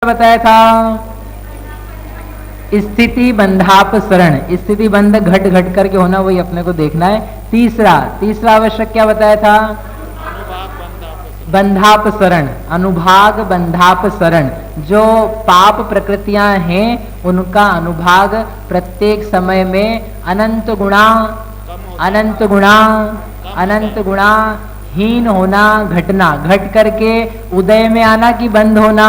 बताया था? स्थिति बंधापसरण, स्थिति बंध घट घट करके होना, वही अपने को देखना है। तीसरा आवश्यक क्या बताया था? बंधापसरण, अनुभाग बंधापसरण। जो पाप प्रकृतियां हैं उनका अनुभाग प्रत्येक समय में अनंत गुणा हीन होना, घटना, घट करके उदय में आना कि बंद होना?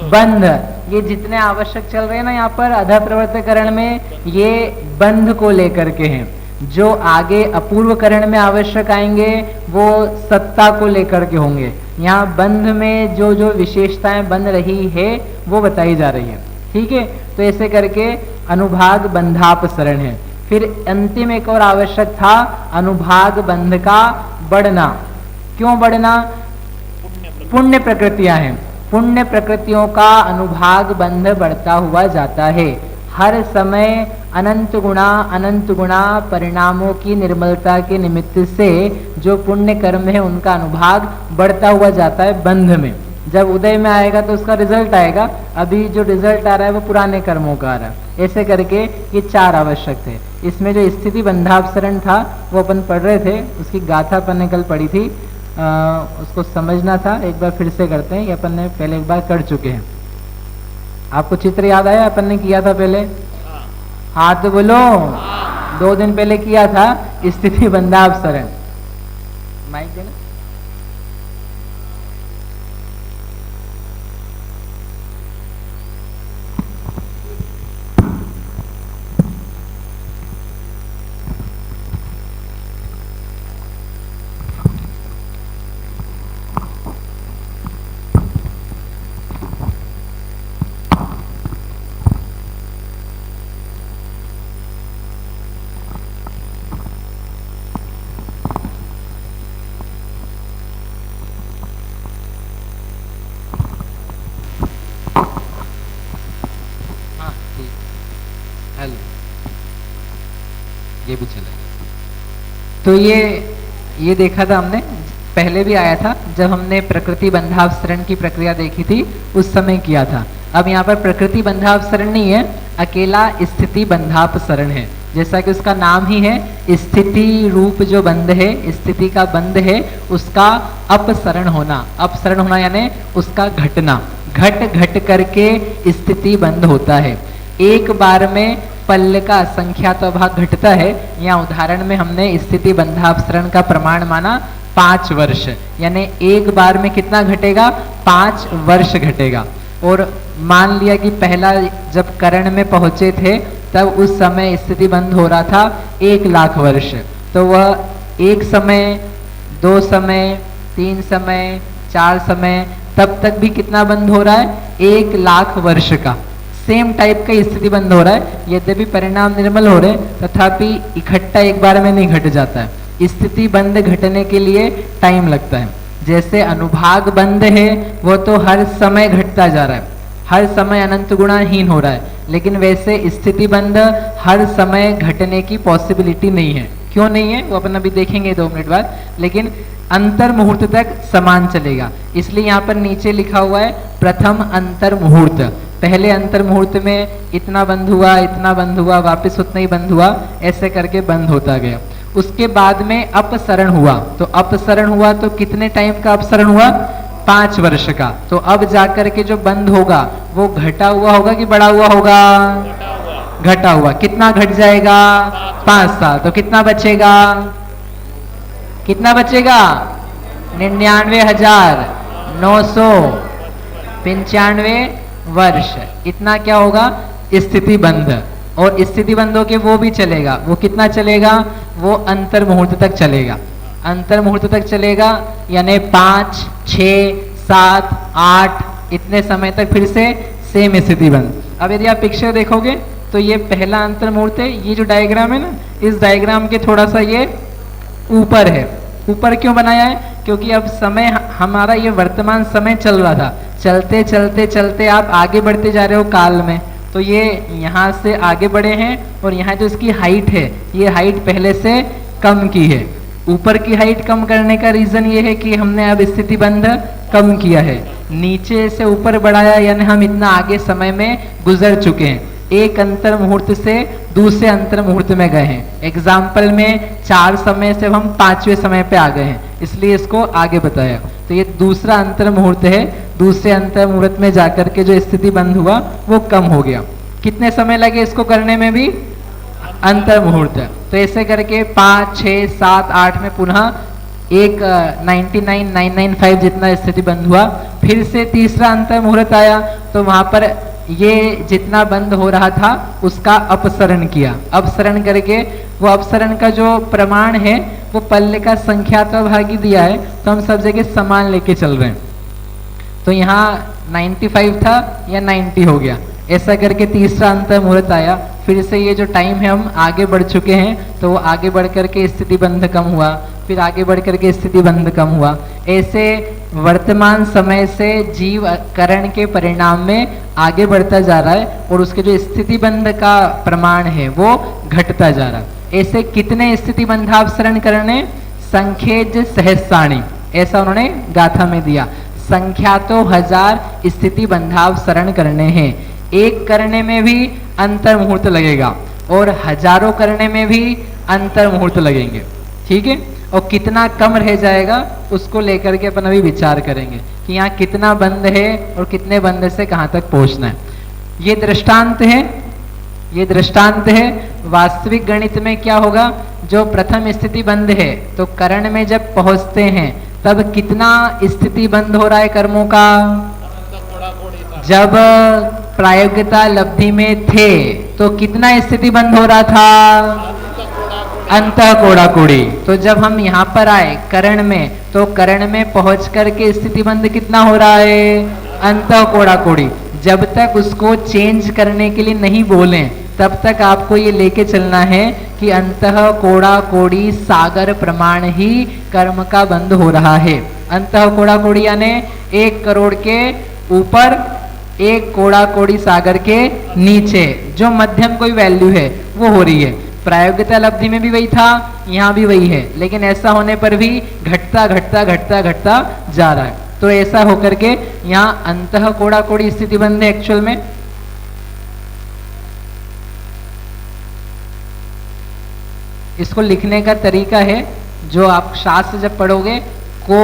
बंध। ये जितने आवश्यक चल रहे हैं ना यहाँ पर अधा प्रवर्तकरण में, ये बंध को लेकर के हैं। जो आगे अपूर्व करण में आवश्यक आएंगे वो सत्ता को लेकर के होंगे। यहाँ बंध में जो जो विशेषताएं बन रही है वो बताई जा रही है। ठीक है, तो ऐसे करके अनुभाग बंधापसरण है। फिर अंतिम एक और आवश्यक था, अनुभाग बंध का बढ़ना। क्यों बढ़ना? पुण्य प्रकृतियां हैं, पुण्य प्रकृतियों का अनुभाग बंध बढ़ता हुआ जाता है। हर समय अनंत गुणा परिणामों की निर्मलता के निमित्त से जो पुण्य कर्म है उनका अनुभाग बढ़ता हुआ जाता है बंध में। जब उदय में आएगा तो उसका रिजल्ट आएगा, अभी जो रिजल्ट आ रहा है वो पुराने कर्मों का आ रहा है। ऐसे करके ये 4 आवश्यक थे। इसमें जो स्थिति बंधापसरण था वो अपन पढ़ रहे थे, उसकी गाथा अपन ने कल पढ़ी थी, उसको समझना था। एक बार फिर से करते हैं, ये अपन ने पहले एक बार कर चुके हैं। आपको चित्र याद आया अपन ने किया था पहले? हाथ बोलो। 2 दिन पहले किया था स्थिति बंधापसरण। माइक देना। ये भी चलेगा। तो ये देखा था हमने, पहले भी आया था जब हमने प्रकृति बंधापसरण की प्रक्रिया देखी थी, उस समय किया था। अब यहाँ पर प्रकृति बंधापसरण नहीं है, अकेला स्थिति बंधापसरण है। जैसा कि उसका नाम ही है, स्थिति रूप जो बंध है, स्थिति का बंध है, उसका अपसरण होना। अपसरण होना यानी उसका घटना, घट घट करके स्थिति बंध होता है। एक बार में पल्ल का संख्यात भाग घटता है। यहाँ उदाहरण में हमने स्थिति बंधापसरण का प्रमाण माना 5 वर्ष, यानी एक बार में कितना घटेगा? 5 वर्ष घटेगा। और मान लिया कि पहला जब करण में पहुंचे थे तब उस समय स्थिति बंध हो रहा था 1 लाख वर्ष, तो वह 1 समय, 2 समय, 3 समय, 4 समय, तब तक भी कितना बंध हो रहा है? 1 लाख वर्ष का सेम टाइप का स्थिति बंध हो रहा है। यद्यपि परिणाम निर्मल हो रहे तथापि इकट्ठा एक बार में नहीं घट जाता है। स्थिति बंध घटने के लिए टाइम लगता है। जैसे अनुभाग बंध है वो तो हर समय घटता जा रहा है, हर समय अनंत गुणाहीन हो रहा है, लेकिन वैसे स्थिति बंध हर समय घटने की पॉसिबिलिटी नहीं है। क्यों नहीं है वो अपन अभी देखेंगे 2 मिनट बाद, लेकिन अंतर मुहूर्त तक समान चलेगा। इसलिए यहाँ पर नीचे लिखा हुआ है प्रथम अंतर मुहूर्त। पहले अंतर मुहूर्त में इतना बंद हुआ, इतना बंद हुआ, वापस उतना ही बंद हुआ, ऐसे करके बंद होता गया। उसके बाद में अपसरण हुआ, तो अपसरण हुआ तो कितने टाइम का अपसरण हुआ? 5 वर्ष का। तो अब जाकर के जो बंद होगा वो घटा हुआ होगा कि बढ़ा हुआ होगा? घटा हुआ। कितना घट जाएगा? 5 साल। तो कितना बचेगा? कितना बचेगा? 99,995 वर्ष। इतना क्या होगा? स्थिति बंध। और स्थिति बंधों के वो भी चलेगा, वो कितना चलेगा? वो अंतर मुहूर्त तक चलेगा। अंतर मुहूर्त तक चलेगा यानी 5, 6, 7, 8 इतने समय तक फिर से सेम स्थिति बंध। अब यदि आप पिक्चर देखोगे तो ये पहला अंतर मुहूर्त है। ये जो डायग्राम है ना, इस डायग्राम के थोड़ा सा ये ऊपर है। ऊपर क्यों बनाया है? क्योंकि अब समय हमारा ये वर्तमान समय चल रहा था, चलते चलते चलते आप आगे बढ़ते जा रहे हो काल में, तो ये यहाँ से आगे बढ़े हैं और यहाँ जो इसकी हाइट है, ये हाइट पहले से कम की है। ऊपर की हाइट कम करने का रीजन ये है कि हमने अब स्थिति बंध कम किया है। नीचे से ऊपर बढ़ाया, यानी हम इतना आगे समय में गुजर चुके हैं, एक अंतर मुहूर्त से दूसरे अंतर मुहूर्त में गए हैं। एग्जाम्पल में 4 समय से हम 5वें समय पे आ गए हैं, इसलिए इसको आगे बताया। तो ये दूसरा अंतर मुहूर्त है, दूसरे अंतर मुहूर्त में जाकर के जो स्थिति बंद हुआ वो कम हो गया। कितने समय लगे इसको करने में भी? अंतर मुहूर्त। तो ऐसे करके 5, 6, 7, 8 में पुनः एक 99,995 जितना स्थिति बंद हुआ। फिर से तीसरा अंतर मुहूर्त आया, तो वहां पर ये जितना बंद हो रहा था उसका अपसरण किया। अपसरण करके वो अपसरण का जो प्रमाण है वो पल्ले का संख्यात्मक दिया है, तो हम सब जगह समान लेके चल रहे हैं। तो यहाँ 95 था या 90 हो गया, ऐसा करके तीसरा अंतर मुहूर्त आया। फिर से ये जो टाइम है हम आगे बढ़ चुके हैं, तो वो आगे बढ़ करके स्थिति बंध कम हुआ, फिर आगे बढ़ करके स्थिति बंध कम हुआ। ऐसे वर्तमान समय से जीव करण के परिणाम में आगे बढ़ता जा रहा है और उसके जो स्थिति बंध का प्रमाण है वो घटता जा रहा है। ऐसे कितने स्थिति बंधापसरण करने? संख्येज सहस्राणी, ऐसा उन्होंने गाथा में दिया। संख्या तो 1000 स्थिति बंधापसरण करने हैं। एक करने में भी अंतर मुहूर्त लगेगा और हजारों करने में भी अंतर मुहूर्त लगेंगे, ठीक है। और कितना कम रह जाएगा उसको लेकर के अपन अभी विचार करेंगे कि यहाँ कितना बंद है और कितने बंद से कहाँ तक पहुँचना है। ये दृष्टांत है, ये दृष्टांत है। वास्तविक गणित में क्या होगा? जो प्रथम स्थिति बंद है तो करण में जब पहुंचते हैं तब कितना स्थिति बंद हो रहा है कर्मों का? जब प्रायोगिकता लब्धि में थे तो कितना स्थिति बंद हो रहा था? अंतः कोड़ाकोड़ी। तो जब हम यहाँ पर आए करण में, तो करण में पहुंच करके स्थिति बंद कितना हो रहा है? अंतः कोड़ाकोड़ी। जब तक उसको चेंज करने के लिए नहीं बोले तब तक आपको ये लेके चलना है कि अंतः कोड़ाकोड़ी सागर प्रमाण ही कर्म का बंद हो रहा है। अंतः कोड़ाकोड़ी यानी 1 करोड़ के ऊपर, 1 कोड़ाकोड़ी सागर के नीचे जो मध्यम कोई वैल्यू है वो हो रही है। प्रायोगिकता लब्धि में भी वही था, यहाँ भी वही है, लेकिन ऐसा होने पर भी घटता घटता घटता घटता जा रहा है। तो ऐसा होकर के यहाँ अंतः कोड़ाकोड़ी स्थिति बंद है एक्चुअल में। इसको लिखने का तरीका है, जो आप शास्त्र जब पढ़ोगे को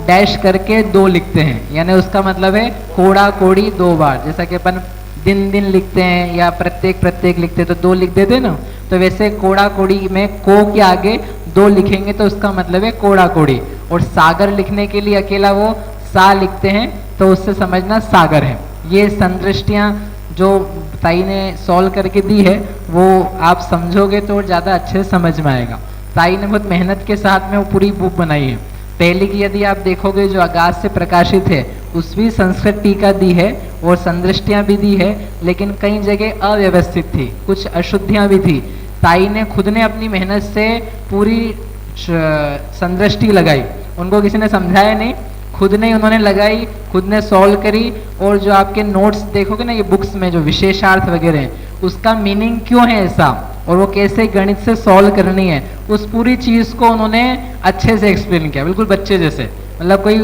डैश करके 2 लिखते हैं, यानी उसका मतलब है कोड़ा कोड़ी 2 बार। जैसा कि अपन दिन दिन लिखते हैं या प्रत्येक प्रत्येक लिखते हैं तो 2 लिख देते ना, तो वैसे कोड़ा कोड़ी में को के आगे 2 लिखेंगे तो उसका मतलब है कोड़ा कोड़ी। और सागर लिखने के लिए अकेला वो सा लिखते हैं तो उससे समझना सागर है। ये संदृष्टियाँ जो ताई ने सॉल्व करके दी है वो आप समझोगे तो ज़्यादा अच्छे से समझ में आएगा। ताई ने बहुत मेहनत के साथ में वो पूरी बुक बनाई है। पहले की यदि आप देखोगे जो आगाज से प्रकाशित है उसमें संस्कृत टीका दी है और संदृष्टियाँ भी दी है, लेकिन कई जगह अव्यवस्थित थी, कुछ अशुद्धियाँ भी थी। ताई ने खुद ने अपनी मेहनत से पूरी संदृष्टि लगाई, उनको किसी ने समझाया नहीं, खुद ने उन्होंने लगाई, खुद ने सॉल्व करी। और जो आपके नोट्स देखोगे ना ये बुक्स में जो विशेषार्थ वगैरह है उसका मीनिंग क्यों है ऐसा और वो कैसे गणित से सॉल्व करनी है, उस पूरी चीज़ को उन्होंने अच्छे से एक्सप्लेन किया, बिल्कुल बच्चे जैसे। मतलब कोई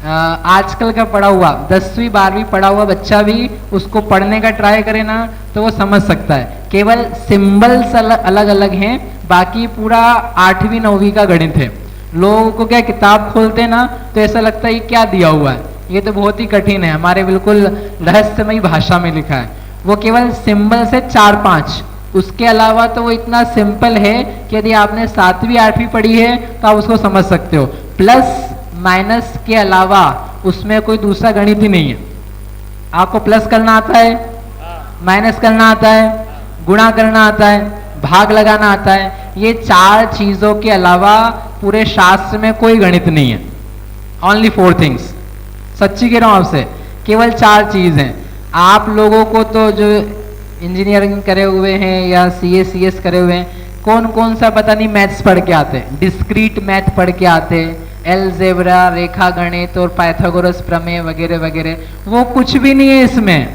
आजकल का पढ़ा हुआ 10वीं 12वीं पढ़ा हुआ बच्चा भी उसको पढ़ने का ट्राई करे ना तो वो समझ सकता है। केवल सिंबल्स अलग अलग हैं, बाकी पूरा 8वीं 9वीं का गणित है। लोगों को क्या किताब खोलते ना तो ऐसा लगता है ये क्या दिया हुआ है, ये तो बहुत ही कठिन है, हमारे बिल्कुल रहस्यमयी भाषा में लिखा है। वो केवल सिंबल से 4-5, उसके अलावा तो वो इतना सिंपल है कि यदि आपने 7वीं 8वीं पढ़ी है तो आप उसको समझ सकते हो। प्लस माइनस के अलावा उसमें कोई दूसरा गणित ही नहीं है। आपको प्लस करना आता है, माइनस करना आता है, गुणा करना आता है, भाग लगाना आता है। ये 4 चीजों के अलावा पूरे शास्त्र में कोई गणित नहीं है। ओनली 4 थिंग्स, सच्ची कह रहा हूं आपसे, केवल 4 चीज हैं। आप लोगों को तो जो इंजीनियरिंग करे हुए हैं या CS करे हुए हैं, कौन कौन सा पता नहीं मैथ्स पढ़ के आते, डिस्क्रीट मैथ पढ़ के आते, एलजेब्रा, रेखा गणित और पाइथागोरस प्रमेय वगैरह वगैरह, वो कुछ भी नहीं है इसमें,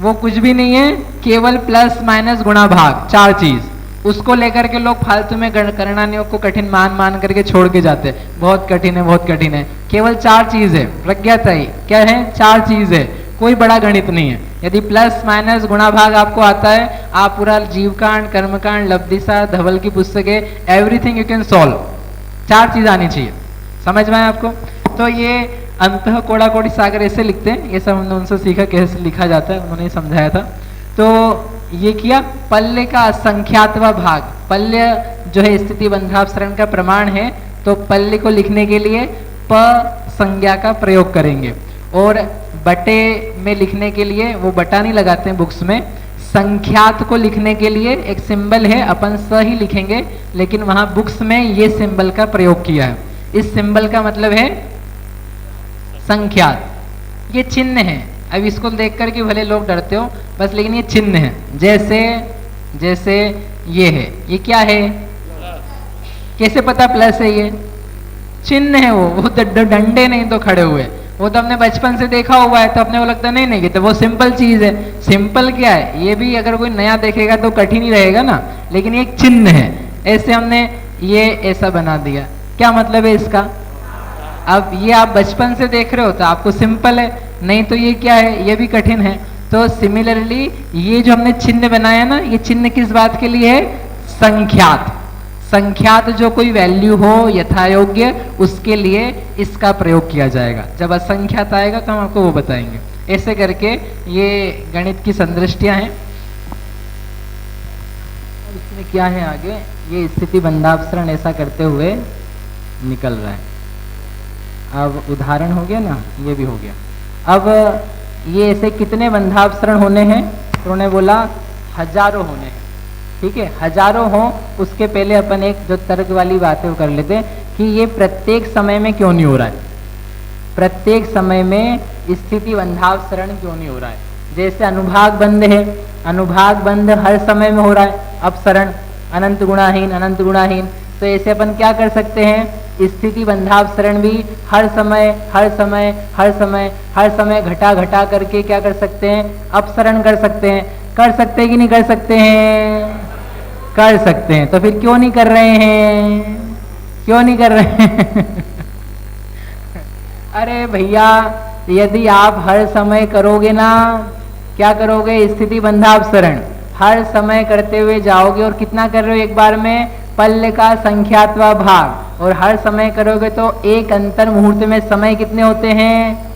वो कुछ भी नहीं है, केवल प्लस माइनस गुणा भाग 4 चीज। उसको लेकर के लोग फालतू में गणनानियों को कठिन मान मान करके छोड़ के जाते हैं, बहुत कठिन है बहुत कठिन है। केवल 4 चीज है प्रज्ञाताई, क्या है 4 चीज है, कोई बड़ा गणित नहीं है। यदि प्लस माइनस गुणा भाग आपको आता है, आप पूरा जीवकांड कर्मकांड लब्धिसा धवल की पुस्तकें एवरीथिंग यू कैन सॉल्व। 4 चीज आनी चाहिए, समझ में आया आपको। तो ये अंतः कोड़ा कोड़ी सागर ऐसे लिखते हैं, ये सब हमने उनसे सीखा कैसे लिखा जाता है, उन्होंने समझाया था। तो ये किया पल्ले का असंख्यातवा भाग, पल्य जो है स्थिति बंधापसरण का प्रमाण है, तो पल्ले को लिखने के लिए प संज्ञा का प्रयोग करेंगे। और बटे में लिखने के लिए वो बटा नहीं लगाते हैं बुक्स में, संख्यात को लिखने के लिए एक सिंबल है, अपन स ही लिखेंगे, लेकिन वहां बुक्स में ये सिंबल का प्रयोग किया है। इस सिंबल का मतलब है संख्यात, ये चिन्ह है। अब इसको देख करके भले लोग डरते हो बस, लेकिन ये चिन्ह है। जैसे जैसे ये है, ये क्या है, कैसे पता प्लस है, ये चिन्ह है। वो डंडे नहीं तो खड़े हुए, वो तो हमने बचपन से देखा हुआ है, तो अपने को लगता नहीं नहीं, तो वो सिंपल चीज है। सिंपल क्या है, ये भी अगर कोई नया देखेगा तो कठिन ही रहेगा ना, लेकिन ये एक चिन्ह है। ऐसे हमने ये ऐसा बना दिया, क्या मतलब है इसका। अब ये आप बचपन से देख रहे हो तो आपको सिंपल है, नहीं तो ये क्या है, ये भी कठिन है। तो सिमिलरली ये जो हमने चिन्ह बनाया ना, ये चिन्ह किस बात के लिए है, संख्यात। संख्यात जो कोई वैल्यू हो यथायोग्य, उसके लिए इसका प्रयोग किया जाएगा। जब असंख्यात आएगा तो हम आपको वो बताएंगे। ऐसे करके ये गणित की संदृष्टियां हैं। इसमें क्या है आगे, ये स्थिति बंधापसरण ऐसा करते हुए निकल रहा है। अब उदाहरण हो गया ना, ये भी हो गया। अब ये ऐसे कितने बंधापसरण होने हैं, तो उन्होंने बोला हजारों होने हैं। ठीक है, हजारों हो, उसके पहले अपन एक जो तर्क वाली बात है वो कर लेते हैं कि ये प्रत्येक समय में क्यों नहीं हो रहा है, प्रत्येक समय में स्थिति बंधापसरण क्यों नहीं हो रहा है। जैसे अनुभाग बंध है, अनुभाग बंध हर समय में हो रहा है, अपसरण अनंत गुणाहीन अनंत गुणाहीन। तो ऐसे अपन क्या कर सकते हैं, स्थिति बंधापसरण भी हर समय हर समय हर समय हर समय घटा घटा करके क्या कर सकते हैं, अपसरण कर सकते हैं। कर सकते हैं कि नहीं कर सकते हैं, कर सकते हैं। तो फिर क्यों नहीं कर रहे हैं, क्यों नहीं कर रहे हैं अरे भैया, यदि आप हर समय करोगे ना, क्या करोगे, स्थिति बंधापसरण हर समय करते हुए जाओगे, और कितना कर रहे हो एक बार में, पल्ले का संख्यात्वा भाग, और हर समय करोगे तो एक अंतर मुहूर्त में समय कितने होते हैं,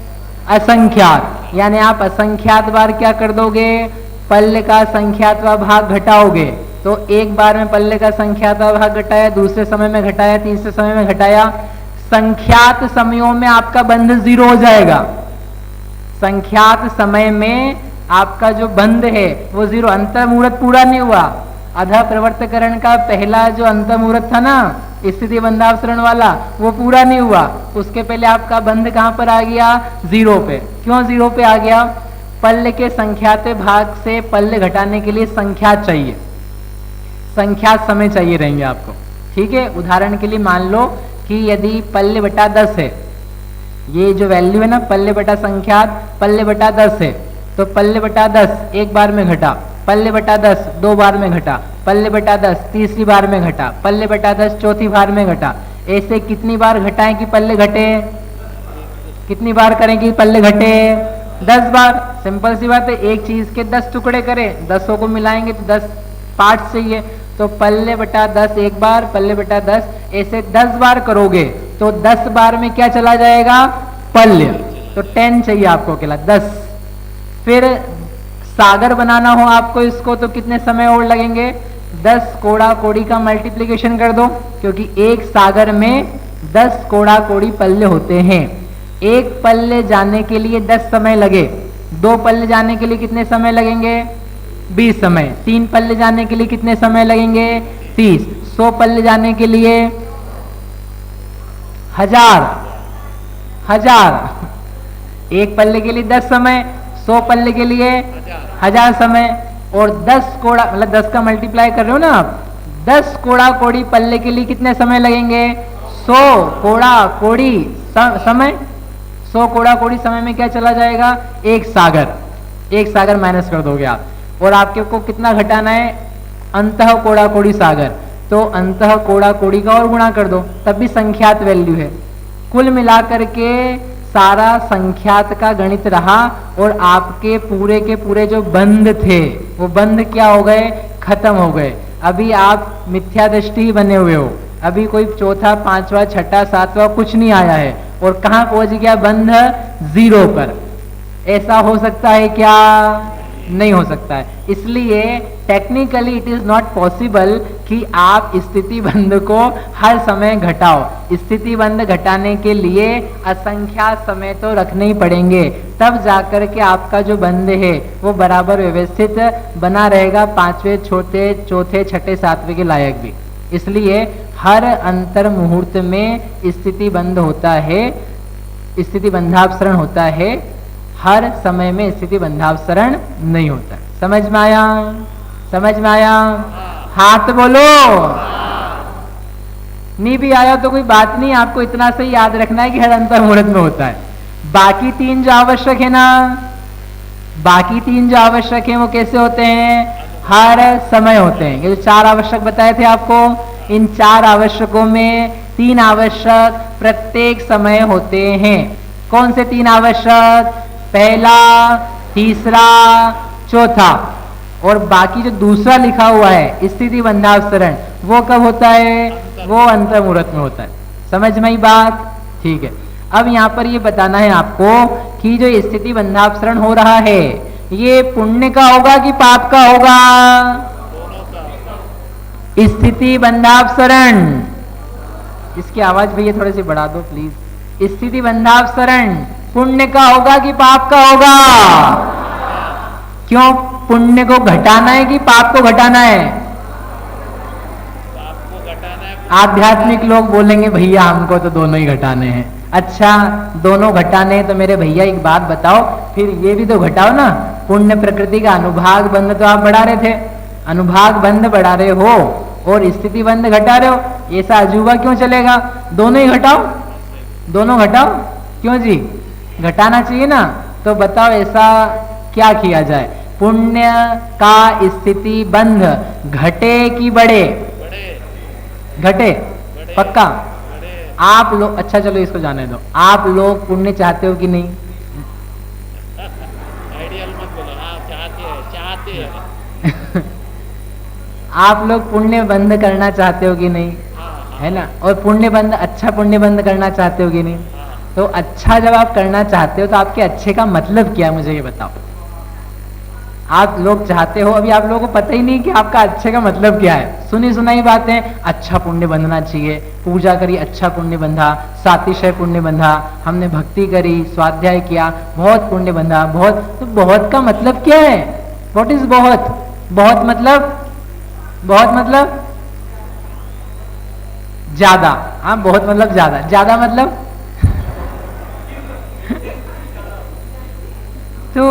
असंख्यात। यानी आप असंख्यात बार क्या कर दोगे, पल्ले का संख्यात्वा भाग घटाओगे। तो एक बार में पल्ले का संख्यात्वा भाग घटाया, दूसरे समय में घटाया, तीसरे समय में घटाया, संख्यात समयों में आपका बंध 0 हो जाएगा। संख्यात समय में आपका जो बंध है वो 0, अंतर मुहूर्त पूरा नहीं हुआ। अधा प्रवर्तकरण का पहला जो अंतर मुहूर्त था ना, स्थिति बंधापसरण वाला, वो पूरा नहीं हुआ। उसके पहले आपका बंध कहां पर आ गया, 0 पे। क्यों 0 पे आ गया, पल्ले के संख्यात भाग से पल्ले घटाने के लिए संख्यात चाहिए, संख्यात समय चाहिए रहेंगे आपको। ठीक है, उदाहरण के लिए मान लो कि यदि पल्ले बटा 10 है, ये जो वैल्यू है ना पल्ले बटा संख्यात, पल्ले बटा 10 है, तो पल्ले बटा 10 एक बार में घटा, पल्ले बटा 10 2 बार में घटा, पल्ले बटा 10 तीसरी बार में घटा, पल्ले बटा 10 चौथी बार में घटा। ऐसे कितनी बार घटाएं कि पल्ले घटे, कितनी बार करें कि पल्ले घटे, 10 बार। सिंपल सी बात है, एक चीज के 10 टुकड़े करें, 10 को मिलाएंगे तो 10 पार्ट चाहिए, तो पल्ले बटा 10 एक बार, पल्ले बटा 10, ऐसे 10 बार करोगे तो 10 बार में क्या चला जाएगा, पल्ले। तो 10 चाहिए आपको अकेला, 10। फिर सागर बनाना हो आपको इसको तो कितने समय और लगेंगे, 10 कोड़ा कोड़ी का मल्टीप्लिकेशन कर दो, क्योंकि एक सागर में 10 कोड़ा कोड़ी पल्ले होते हैं। एक पल्ले जाने के लिए 10 समय लगे, 2 पल्ले जाने के लिए कितने समय लगेंगे, 20 समय। 3 पल्ले जाने के लिए कितने समय लगेंगे, 30। 100 पल्ले जाने के लिए 1000, एक पल्ले के लिए 10 समय, 100 पल्ले के लिए 1000 समय। और 10 कोड़ा मतलब 10 का मल्टीप्लाई कर रहे हो ना आप, 10 कोड़ा कोड़ी पल्ले के लिए कितने समय लगेंगे, 100 कोड़ा कोड़ी समय। 100 कोड़ा कोड़ी समय में क्या चला जाएगा, एक सागर माइनस कर दोगे आप। और आपके को कितना घटाना है, अंतः कोड़ा कोड़ी सागर, तो अंतः कोड़ा कोड़ी का और गुणा कर दो, तब भी संख्यात वैल्यू है। कुल मिलाकर के सारा संख्यात का गणित रहा और आपके के पूरे जो बंध थे वो बंध क्या हो गए, खत्म हो गए। अभी आप मिथ्या दृष्टि ही बने हुए हो, अभी कोई चौथा पांचवा छठा सातवां कुछ नहीं आया है और कहाँ पहुंच गया, बंध जीरो पर। ऐसा हो सकता है क्या? नहीं हो सकता है। इसलिए technically it is not possible कि आप स्थिति बंध को हर समय घटाओ। स्थिति बंध घटाने के लिए असंख्यात समय तो रखने ही पड़ेंगे, तब जाकर के आपका जो बंध है वो बराबर व्यवस्थित बना रहेगा, पांचवें छोटे चौथे छठे सातवें के लायक भी। इसलिए हर अंतर मुहूर्त में स्थिति बंध होता है, स्थिति बंधापसरण होता है, हर समय में स्थिति बंधापसरण नहीं होता। समझ में आया? समझ में आया? हाथ बोलो। नहीं भी आया तो कोई बात नहीं, आपको इतना से याद रखना है कि हर अंतर मुहूर्त में होता है। बाकी तीन जो आवश्यक है ना, बाकी तीन जो आवश्यक है वो कैसे होते हैं, हर समय होते हैं। ये जो चार आवश्यक बताए थे आपको, इन चार आवश्यकों में तीन आवश्यक प्रत्येक समय होते हैं। कौन से तीन आवश्यक? पहला, तीसरा, चौथा। और बाकी जो दूसरा लिखा हुआ है स्थिति बंधापसरण, वो कब होता है? वो अंतर मुहूर्त में होता है। समझ में आई बात? ठीक है। अब यहां पर ये बताना है आपको कि जो स्थिति बंधापसरण हो रहा है ये पुण्य का होगा कि पाप का होगा? स्थिति बंधापसरण, इसकी आवाज भैया थोड़ी सी बढ़ा दो प्लीज। स्थिति बंधापसरण पुण्य का होगा कि पाप का होगा? क्यों? पुण्य को घटाना है कि पाप को घटाना है? पाप को घटाना है। आध्यात्मिक लोग बोलेंगे भैया हमको तो दोनों ही घटाने हैं। अच्छा, दोनों घटाने हैं तो मेरे भैया एक बात बताओ, फिर ये भी तो घटाओ ना। पुण्य प्रकृति का अनुभाग बंध तो आप बढ़ा रहे थे, अनुभाग बंध बढ़ा रहे हो और स्थिति बंध घटा रहे हो, ऐसा अजूबा क्यों चलेगा? दोनों ही घटाओ, दोनों घटाओ। क्यों जी? घटाना चाहिए ना। तो बताओ ऐसा क्या किया जाए? पुण्य का स्थिति बंध घटे कि बढ़े? घटे। पक्का? आप लोग, अच्छा चलो इसको जाने दो, आप लोग पुण्य चाहते हो कि नहीं? आइडियल मत बोलो। हाँ, चाहते हैं। आप लोग पुण्य बंद करना चाहते हो कि नहीं? है ना? और पुण्य बंद, अच्छा पुण्य बंद करना चाहते हो कि नहीं? तो अच्छा जब आप करना चाहते हो तो आपके अच्छे का मतलब क्या है, मुझे ये बताओ। आप लोग चाहते हो, अभी आप लोगों को पता ही नहीं कि आपका अच्छे का मतलब क्या है। सुनी सुनाई बातें, अच्छा पुण्य बंधना चाहिए, पूजा करी अच्छा पुण्य बंधा, सातिशय पुण्य बंधा, हमने भक्ति करी, स्वाध्याय किया, बहुत पुण्य बंधा। बहुत, तो बहुत का मतलब क्या है? व्हाट इज बहुत? बहुत मतलब, बहुत मतलब ज्यादा। हाँ, बहुत मतलब ज्यादा, ज्यादा मतलब तो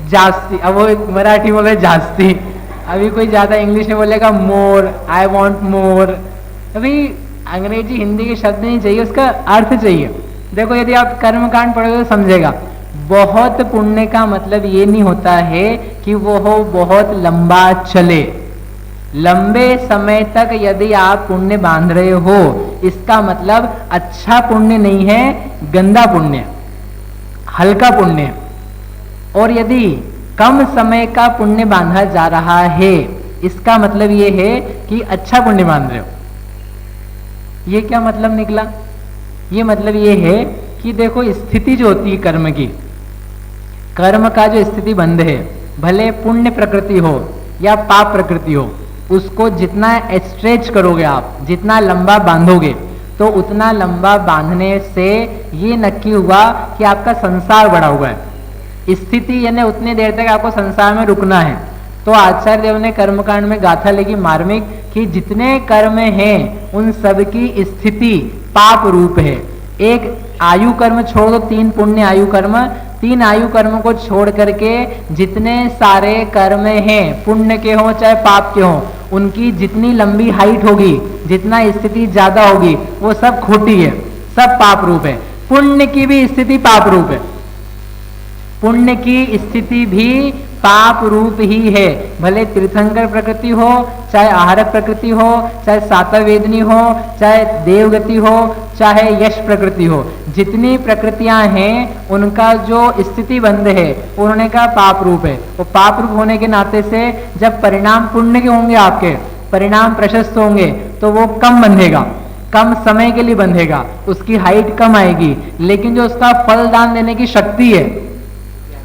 जास्ती। अब वो मराठी बोले जास्ती, अभी कोई ज्यादा इंग्लिश में बोलेगा मोर, आई वॉन्ट मोर। अभी अंग्रेजी हिंदी के शब्द नहीं चाहिए, उसका अर्थ चाहिए। देखो, यदि आप कर्मकांड पढ़ोगे तो समझेगा। बहुत पुण्य का मतलब ये नहीं होता है कि वो हो बहुत लंबा चले। लंबे समय तक यदि आप पुण्य बांध रहे हो, इसका मतलब अच्छा पुण्य नहीं है, गंदा पुण्य, हल्का पुण्य। और यदि कम समय का पुण्य बांधा जा रहा है, इसका मतलब ये है कि अच्छा पुण्य बांध रहे हो। ये क्या मतलब निकला? ये मतलब ये है कि देखो, स्थिति जो होती है कर्म की, कर्म का जो स्थिति बंध है, भले पुण्य प्रकृति हो या पाप प्रकृति हो, उसको जितना स्ट्रेच करोगे आप, जितना लंबा बांधोगे, तो उतना लंबा बांधने से ये नक्की हुआ कि आपका संसार बड़ा हुआ है। स्थिति यानी उतनी देर तक आपको संसार में रुकना है। तो आचार्य देव ने कर्मकांड में गाथा लिखी मार्मिक कि जितने कर्म हैं उन सब की स्थिति पाप रूप है। एक आयु कर्म छोड़ दो, 3 पुण्य आयु कर्म, 3 आयु कर्म को छोड़ करके जितने सारे कर्म हैं, पुण्य के हों चाहे पाप के हों, उनकी जितनी लंबी हाइट होगी, जितना स्थिति ज्यादा होगी, वो सब खोटी है, सब पाप रूप है। पुण्य की भी स्थिति पाप रूप है। पुण्य की स्थिति भी पाप रूप ही है। भले तीर्थंकर प्रकृति हो, चाहे आहारक प्रकृति हो, चाहे सातवेदनी हो, चाहे देवगति हो, चाहे यश प्रकृति हो, जितनी प्रकृतियां हैं उनका जो स्थिति बंध है उन्होंने कहा पाप रूप है। वो पाप रूप होने के नाते से जब परिणाम पुण्य के होंगे, आपके परिणाम प्रशस्त होंगे, तो वो कम बंधेगा, कम समय के लिए बंधेगा, उसकी हाइट कम आएगी, लेकिन जो उसका फलदान देने की शक्ति है,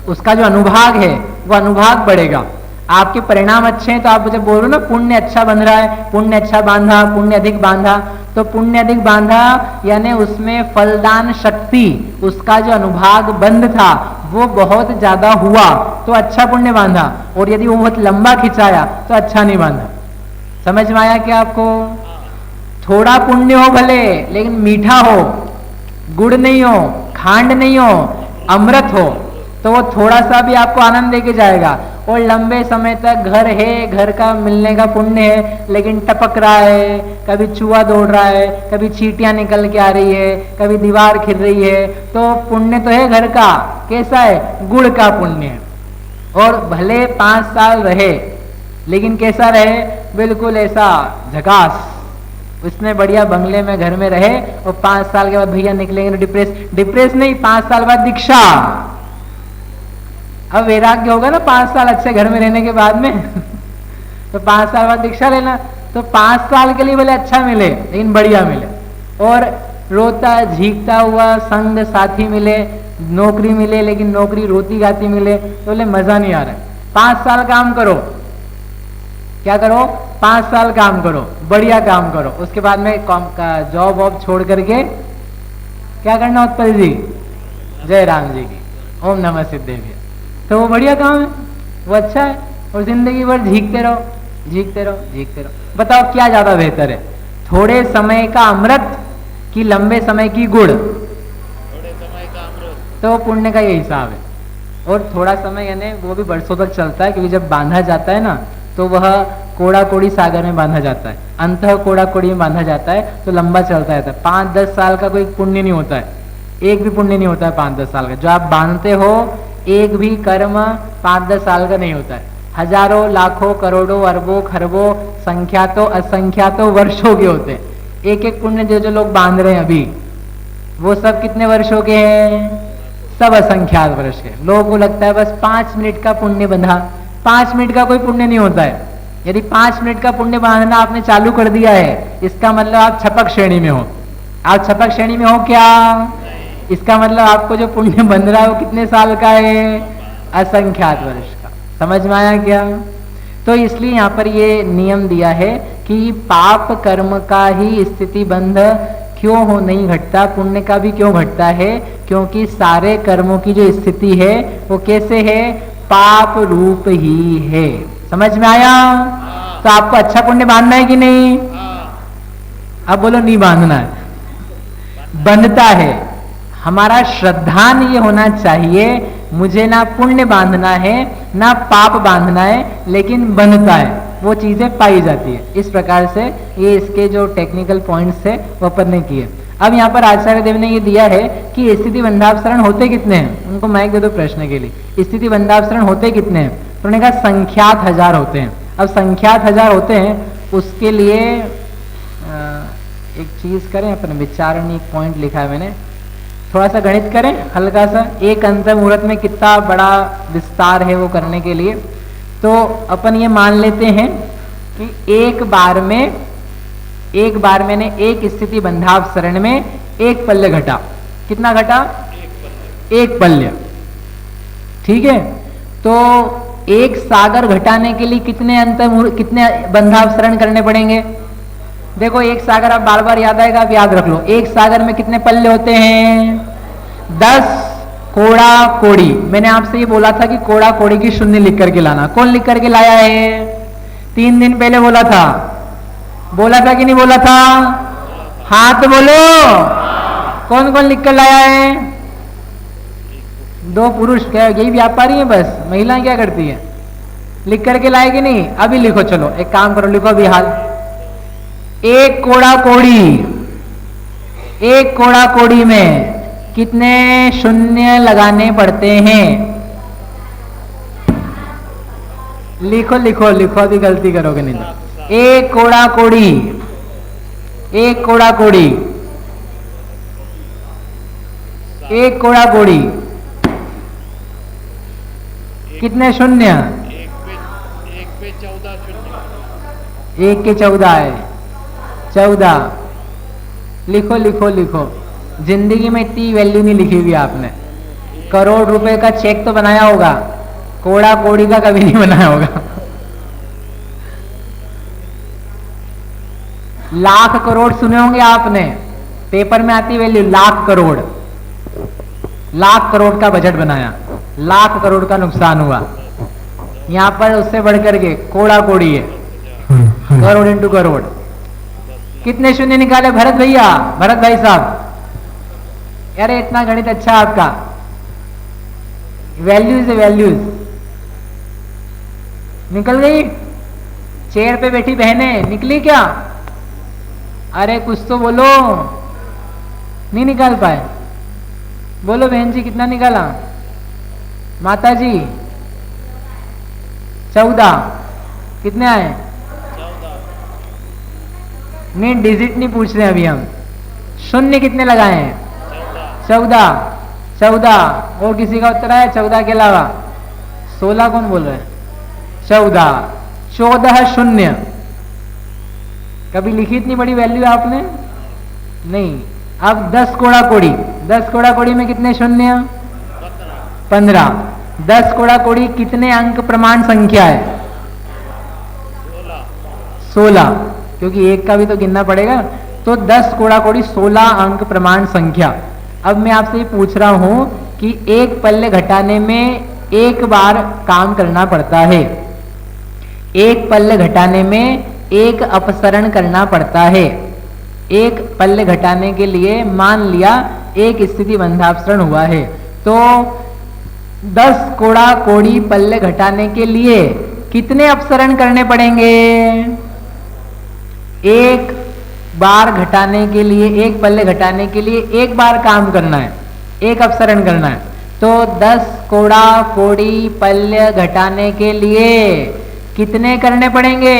उसका जो अनुभाग है, वो अनुभाग बढ़ेगा। आपके परिणाम अच्छे हैं तो आप मुझे बोल रहे हो ना पुण्य अच्छा बंध रहा है, पुण्य अच्छा बांधा, पुण्य अधिक बांधा, तो पुण्य अधिक बांधा यानी उसमें फलदान शक्ति, उसका जो अनुभाग बंध था वो बहुत ज्यादा हुआ तो अच्छा पुण्य बांधा, और यदि वो बहुत लंबा खिंचाया तो अच्छा नहीं बांधा। समझ में आया क्या आपको? थोड़ा पुण्य हो भले, लेकिन मीठा हो, गुड़ नहीं हो, खांड नहीं हो, अमृत हो, तो वो थोड़ा सा भी आपको आनंद देके जाएगा। और लंबे समय तक घर है, घर का मिलने का पुण्य है, लेकिन टपक रहा है, कभी चूहा दौड़ रहा है, कभी चींटियां निकल के आ रही है, कभी दीवार खिल रही है, तो पुण्य तो है घर का, कैसा है? गुड़ का पुण्य है। और भले 5 साल रहे, लेकिन कैसा रहे? बिल्कुल ऐसा झकास, उसने बढ़िया बंगले में घर में रहे, और 5 साल के बाद भैया निकलेंगे डिप्रेस नहीं, 5 साल बाद दीक्षा। अब वैराग्य होगा ना 5 साल अच्छे घर में रहने के बाद में तो 5 साल बाद दीक्षा लेना, तो 5 साल के लिए बोले अच्छा मिले, लेकिन बढ़िया मिले, और रोता झीकता हुआ संग साथी मिले, नौकरी मिले, लेकिन नौकरी रोती गाती मिले, तो बोले मजा नहीं आ रहा है। 5 साल काम करो, क्या करो? 5 साल काम करो, बढ़िया काम करो, उसके बाद में जॉब वॉब छोड़ करके क्या करना? उत्पल जी, जय राम जी की, ओम नमः सिद्धेभ्य। तो वो बढ़िया काम है, वो अच्छा है, और जिंदगी भर झीकते रहो, झीकते रहो, झीकते रहो। बताओ क्या ज्यादा बेहतर है? थोड़े समय का अमृत कि लंबे समय की गुड़? थोड़े समय का अमृत। तो पुण्य का ये हिसाब है। और थोड़ा समय यानी वो भी बरसों तक चलता है, क्योंकि जब बांधा जाता है ना, तो वह कोड़ा कोड़ी सागर में बांधा जाता है, अंतः कोड़ा कोड़ी में बांधा जाता है, तो लंबा चलता रहता है। 5-10 साल का कोई पुण्य नहीं होता है, एक भी पुण्य नहीं होता है 5-10 साल का। जो आप बांधते हो एक भी कर्म 5-10 साल का नहीं होता है, हजारों लाखों करोड़ों अरबों खरबों संख्यातों असंख्यातों वर्षों के होते हैं। एक एक पुण्य जो जो लोग बांध रहे हैं अभी, वो सब कितने वर्षों के हैं? सब असंख्यात वर्ष के। लोगों को लगता है बस 5 मिनट का पुण्य बंधा, 5 मिनट का कोई पुण्य नहीं होता है। यदि 5 मिनट का पुण्य बांधना आपने चालू कर दिया है, इसका मतलब आप छपक श्रेणी में हो। आप छपक श्रेणी में हो क्या? इसका मतलब आपको जो पुण्य बंध रहा है वो कितने साल का है? असंख्यात वर्ष का। समझ में आया क्या? तो इसलिए यहाँ पर ये नियम दिया है कि पाप कर्म का ही स्थिति बंध क्यों हो नहीं घटता, पुण्य का भी क्यों घटता है? क्योंकि सारे कर्मों की जो स्थिति है वो कैसे है? पाप रूप ही है। समझ में आया? तो आपको अच्छा पुण्य बांधना है कि नहीं? अब बोलो नहीं बांधना है, बंधता है। हमारा श्रद्धान ये होना चाहिए, मुझे ना पुण्य बांधना है ना पाप बांधना है, लेकिन बंधता है, वो चीजें पाई जाती है। इस प्रकार से ये इसके जो टेक्निकल पॉइंट्स है वो अपन ने किए। अब यहाँ पर आचार्य देव ने ये दिया है कि स्थिति बंधावसरण होते कितने हैं। उनको माइक दे दो प्रश्न के लिए। स्थिति बंधावसरण होते कितने हैं? तो उन्होंने कहा संख्यात 1000 होते हैं। अब संख्यात 1000 होते हैं, उसके लिए एक चीज करें, अपने विचारण एक पॉइंट लिखा है मैंने, थोड़ा सा गणित करें हल्का सा। एक अंत मुहूर्त में कितना बड़ा विस्तार है वो करने के लिए। तो अपन ये मान लेते हैं कि एक बार मैंने एक स्थिति बंधावसरण में एक पल्य घटा। कितना घटा? एक पल्य। ठीक है, तो एक सागर घटाने के लिए कितने बंधावसरण करने पड़ेंगे? देखो एक सागर, आप बार बार याद आएगा, आप याद रख लो। एक सागर में कितने पल्ले होते हैं? 10 कोड़ा कोड़ी। मैंने आपसे ये बोला था कि कोड़ा कोड़ी की शून्य लिख करके लाना। कौन लिख करके लाया है? 3 दिन पहले बोला था कि नहीं बोला था? हाथ बोलो, कौन कौन लिख कर लाया है? 2 पुरुष। क्या यही व्यापारी है? बस महिलाएं क्या करती है? लिख करके लाए कि नहीं? अभी लिखो, चलो एक काम करो, लिखो अभी हाल। एक कोड़ा कोड़ी में कितने शून्य लगाने पड़ते हैं? लिखो लिखो लिखो, अभी गलती करोगे नहीं तो। एक कोड़ा कोड़ी, एक कोड़ा कोड़ी, एक कोड़ा कोड़ी, कितने शून्य? एक पे 14 शून्य। एक के 14 है, 14। लिखो लिखो लिखो, जिंदगी में इतनी वैल्यू नहीं लिखी हुई आपने। करोड़ रुपए का चेक तो बनाया होगा, कोड़ा कोड़ी का कभी नहीं बनाया होगा। लाख करोड़ सुने होंगे आपने, पेपर में आती वैल्यू लाख करोड़। लाख करोड़ का बजट बनाया, लाख करोड़ का नुकसान हुआ। यहां पर उससे बढ़कर के कोड़ा कोड़ी है, करोड़ इंटू करोड़। कितने शून्य निकाले भरत भैया, भरत भाई साहब? अरे इतना गणित अच्छा आपका। वैल्यूज है, वैल्यूज निकल गई। चेयर पे बैठी बहनें निकली क्या? अरे कुछ तो बोलो, नहीं निकाल पाए? बोलो बहन जी, कितना निकाला? माता जी 14। कितने आए? 14। नहीं, डिजिट नहीं पूछ रहे अभी हम। शून्य कितने लगाए हैं? 14। 14 और किसी का उत्तर है 14 के अलावा? 16 कौन बोल रहा है? 14, 14 शून्य। कभी लिखी इतनी बड़ी वैल्यू आपने? नहीं। अब 10 कोड़ा कोड़ी, 10 कोड़ा कोड़ी में कितने शून्य? 15। 10 कोड़ा कोड़ी कितने अंक प्रमाण संख्या है? 16, क्योंकि एक का भी तो गिनना पड़ेगा। तो 10 कोड़ा कोड़ी 16 अंक प्रमाण संख्या। अब मैं आपसे ये पूछ रहा हूं कि एक पल्ले घटाने में एक बार काम करना पड़ता है, एक पल्ले घटाने में एक अपसरण करना पड़ता है। एक पल्ले घटाने के लिए मान लिया एक स्थिति बंधापसरण हुआ है, तो 10 कोड़ा कोड़ी पल्ले घटाने के लिए कितने अपसरण करने पड़ेंगे? एक बार घटाने के लिए, एक पल्ले घटाने के लिए एक बार काम करना है, एक अपसरण करना है। तो 10 कोड़ा कोड़ी पल्ले घटाने के लिए कितने करने पड़ेंगे?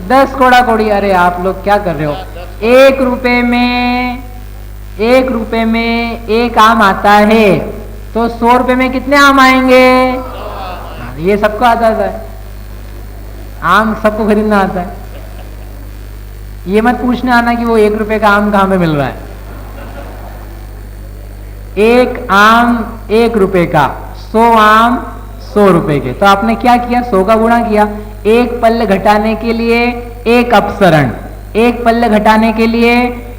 10 कोड़ा कोड़ी। अरे आप लोग क्या कर रहे हो? 1 रुपए में, 1 रुपए में एक आम आता है, तो 100 रुपए में कितने आम आएंगे? ये सबको आता है, आम सबको खरीदना आता है। ये मत पूछने आना कि वो 1 रुपए का आम कहां पे मिल रहा है। एक आम 1 रुपए का, 100 आम 100 रुपए के। तो आपने क्या किया? 100 का गुणा किया। एक पल्ले घटाने के लिए एक अपसरण, एक पल्ले घटाने के लिए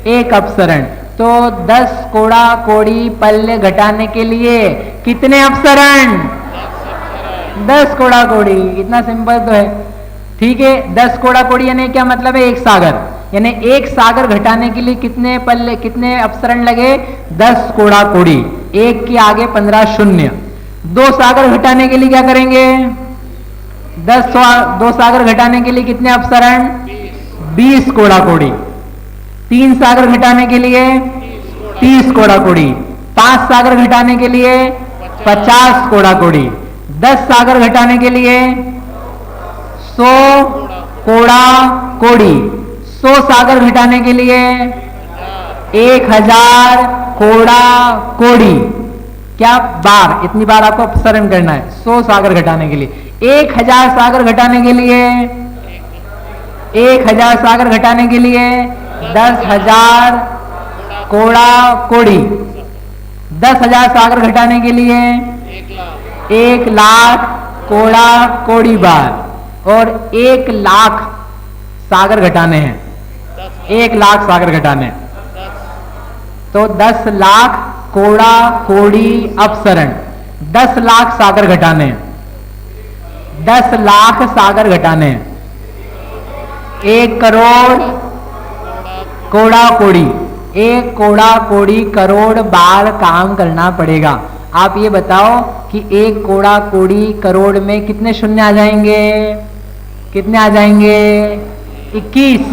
एक अपसरण। तो 10 कोड़ा कोड़ी पल्ले घटाने के लिए कितने अपसरण? 10 कोड़ा कोड़ी। इतना सिंपल तो है। ठीक है, 10 कोड़ा कोड़ी यानी क्या मतलब है? एक सागर, यानी एक सागर घटाने के लिए कितने पल्ले, कितने अपसरण लगे? 10 कोड़ा कोड़ी। एक के आगे 15 शून्य। 2 सागर घटाने के लिए क्या करेंगे? 2 सागर घटाने के लिए कितने अपसरण? 20 कोड़ा कोड़ी। 3 सागर घटाने के लिए 30 कोड़ा कोड़ी। 5 सागर घटाने के लिए 50 कोड़ा कोड़ी। 10 सागर घटाने के लिए 100 कोड़ा कोड़ी। 100 सागर घटाने के लिए 1000 कोड़ा कोड़ी। क्या बार? इतनी बार आपको अपसरण करना है 100 सागर घटाने के लिए। 1000 सागर घटाने के लिए, 1000 सागर घटाने के लिए 10,000 कोड़ा कोड़ी। 10,000 सागर घटाने के लिए 1 लाख कोड़ा कोड़ी बार। और 1 लाख सागर घटाने हैं, 1 लाख सागर घटाने। तो 10 लाख कोड़ा कोड़ी अपसरण। 10 लाख सागर घटाने, 10 लाख सागर घटाने। 1 करोड़ कोड़ा कोड़ी, 1 कोड़ा कोड़ी करोड़ बार काम करना पड़ेगा। आप ये बताओ कि 1 कोड़ा कोड़ी करोड़ में कितने शून्य आ जाएंगे? कितने आ जाएंगे? 21।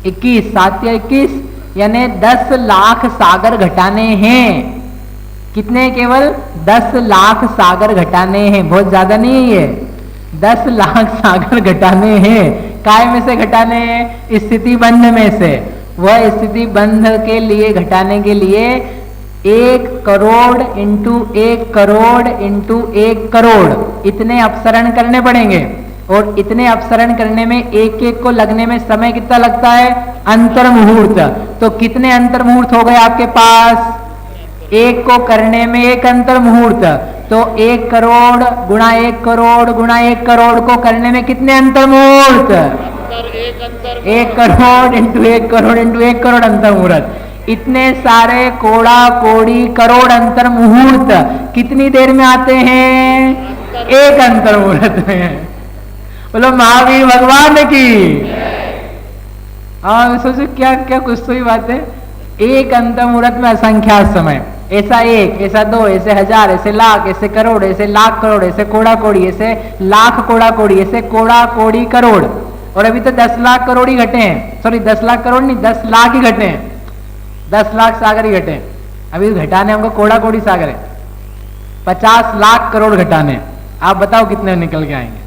21 7 या 21, यानी 10 लाख सागर घटाने हैं। कितने? केवल 10 लाख सागर घटाने हैं, बहुत ज्यादा नहीं है ये। 10 लाख सागर घटाने हैं। काय में से घटाने हैं? स्थिति बंध में से। वह स्थिति बंध के लिए घटाने के लिए 1 करोड़ इंटू 1 करोड़ इंटू 1 करोड़ इतने अपसरण करने पड़ेंगे। और इतने अपसरण करने में एक एक को लगने में समय कितना लगता है? अंतर मुहूर्त। तो कितने अंतर मुहूर्त हो गए आपके पास? एक को करने में 1 अंतर मुहूर्त। तो 1 करोड़ गुणा 1 करोड़ गुणा 1 करोड़ को करने में कितने अंतर मुहूर्त? 1 करोड़ इंटू 1 करोड़ इंटू 1 करोड़ अंतर मुहूर्त। इतने सारे कोड़ा कोड़ी करोड़ अंतर मुहूर्त कितनी देर में आते हैं? 1 अंतर मुहूर्त में। बोलो महावीर भगवान की। हाँ सोचो क्या क्या कुछ तो ही बात है। 1 अंतर मुहूर्त में असंख्यात समय, ऐसा 1, ऐसा 2, ऐसे 1000, ऐसे लाख, ऐसे करोड़, ऐसे लाख करोड़, ऐसे कोड़ा कोड़ी, ऐसे लाख कोड़ा कोड़ी, ऐसे कोड़ा कोड़ी करोड़। और अभी तो 10 लाख करोड़ ही घटे हैं, सॉरी 10 लाख करोड़ नहीं, 10 लाख ही घटे हैं, 10 लाख सागर ही घटे हैं। अभी घटाने हमको कोड़ा कोड़ी सागर है, 50 लाख करोड़ घटाने। आप बताओ कितने निकल के आएंगे?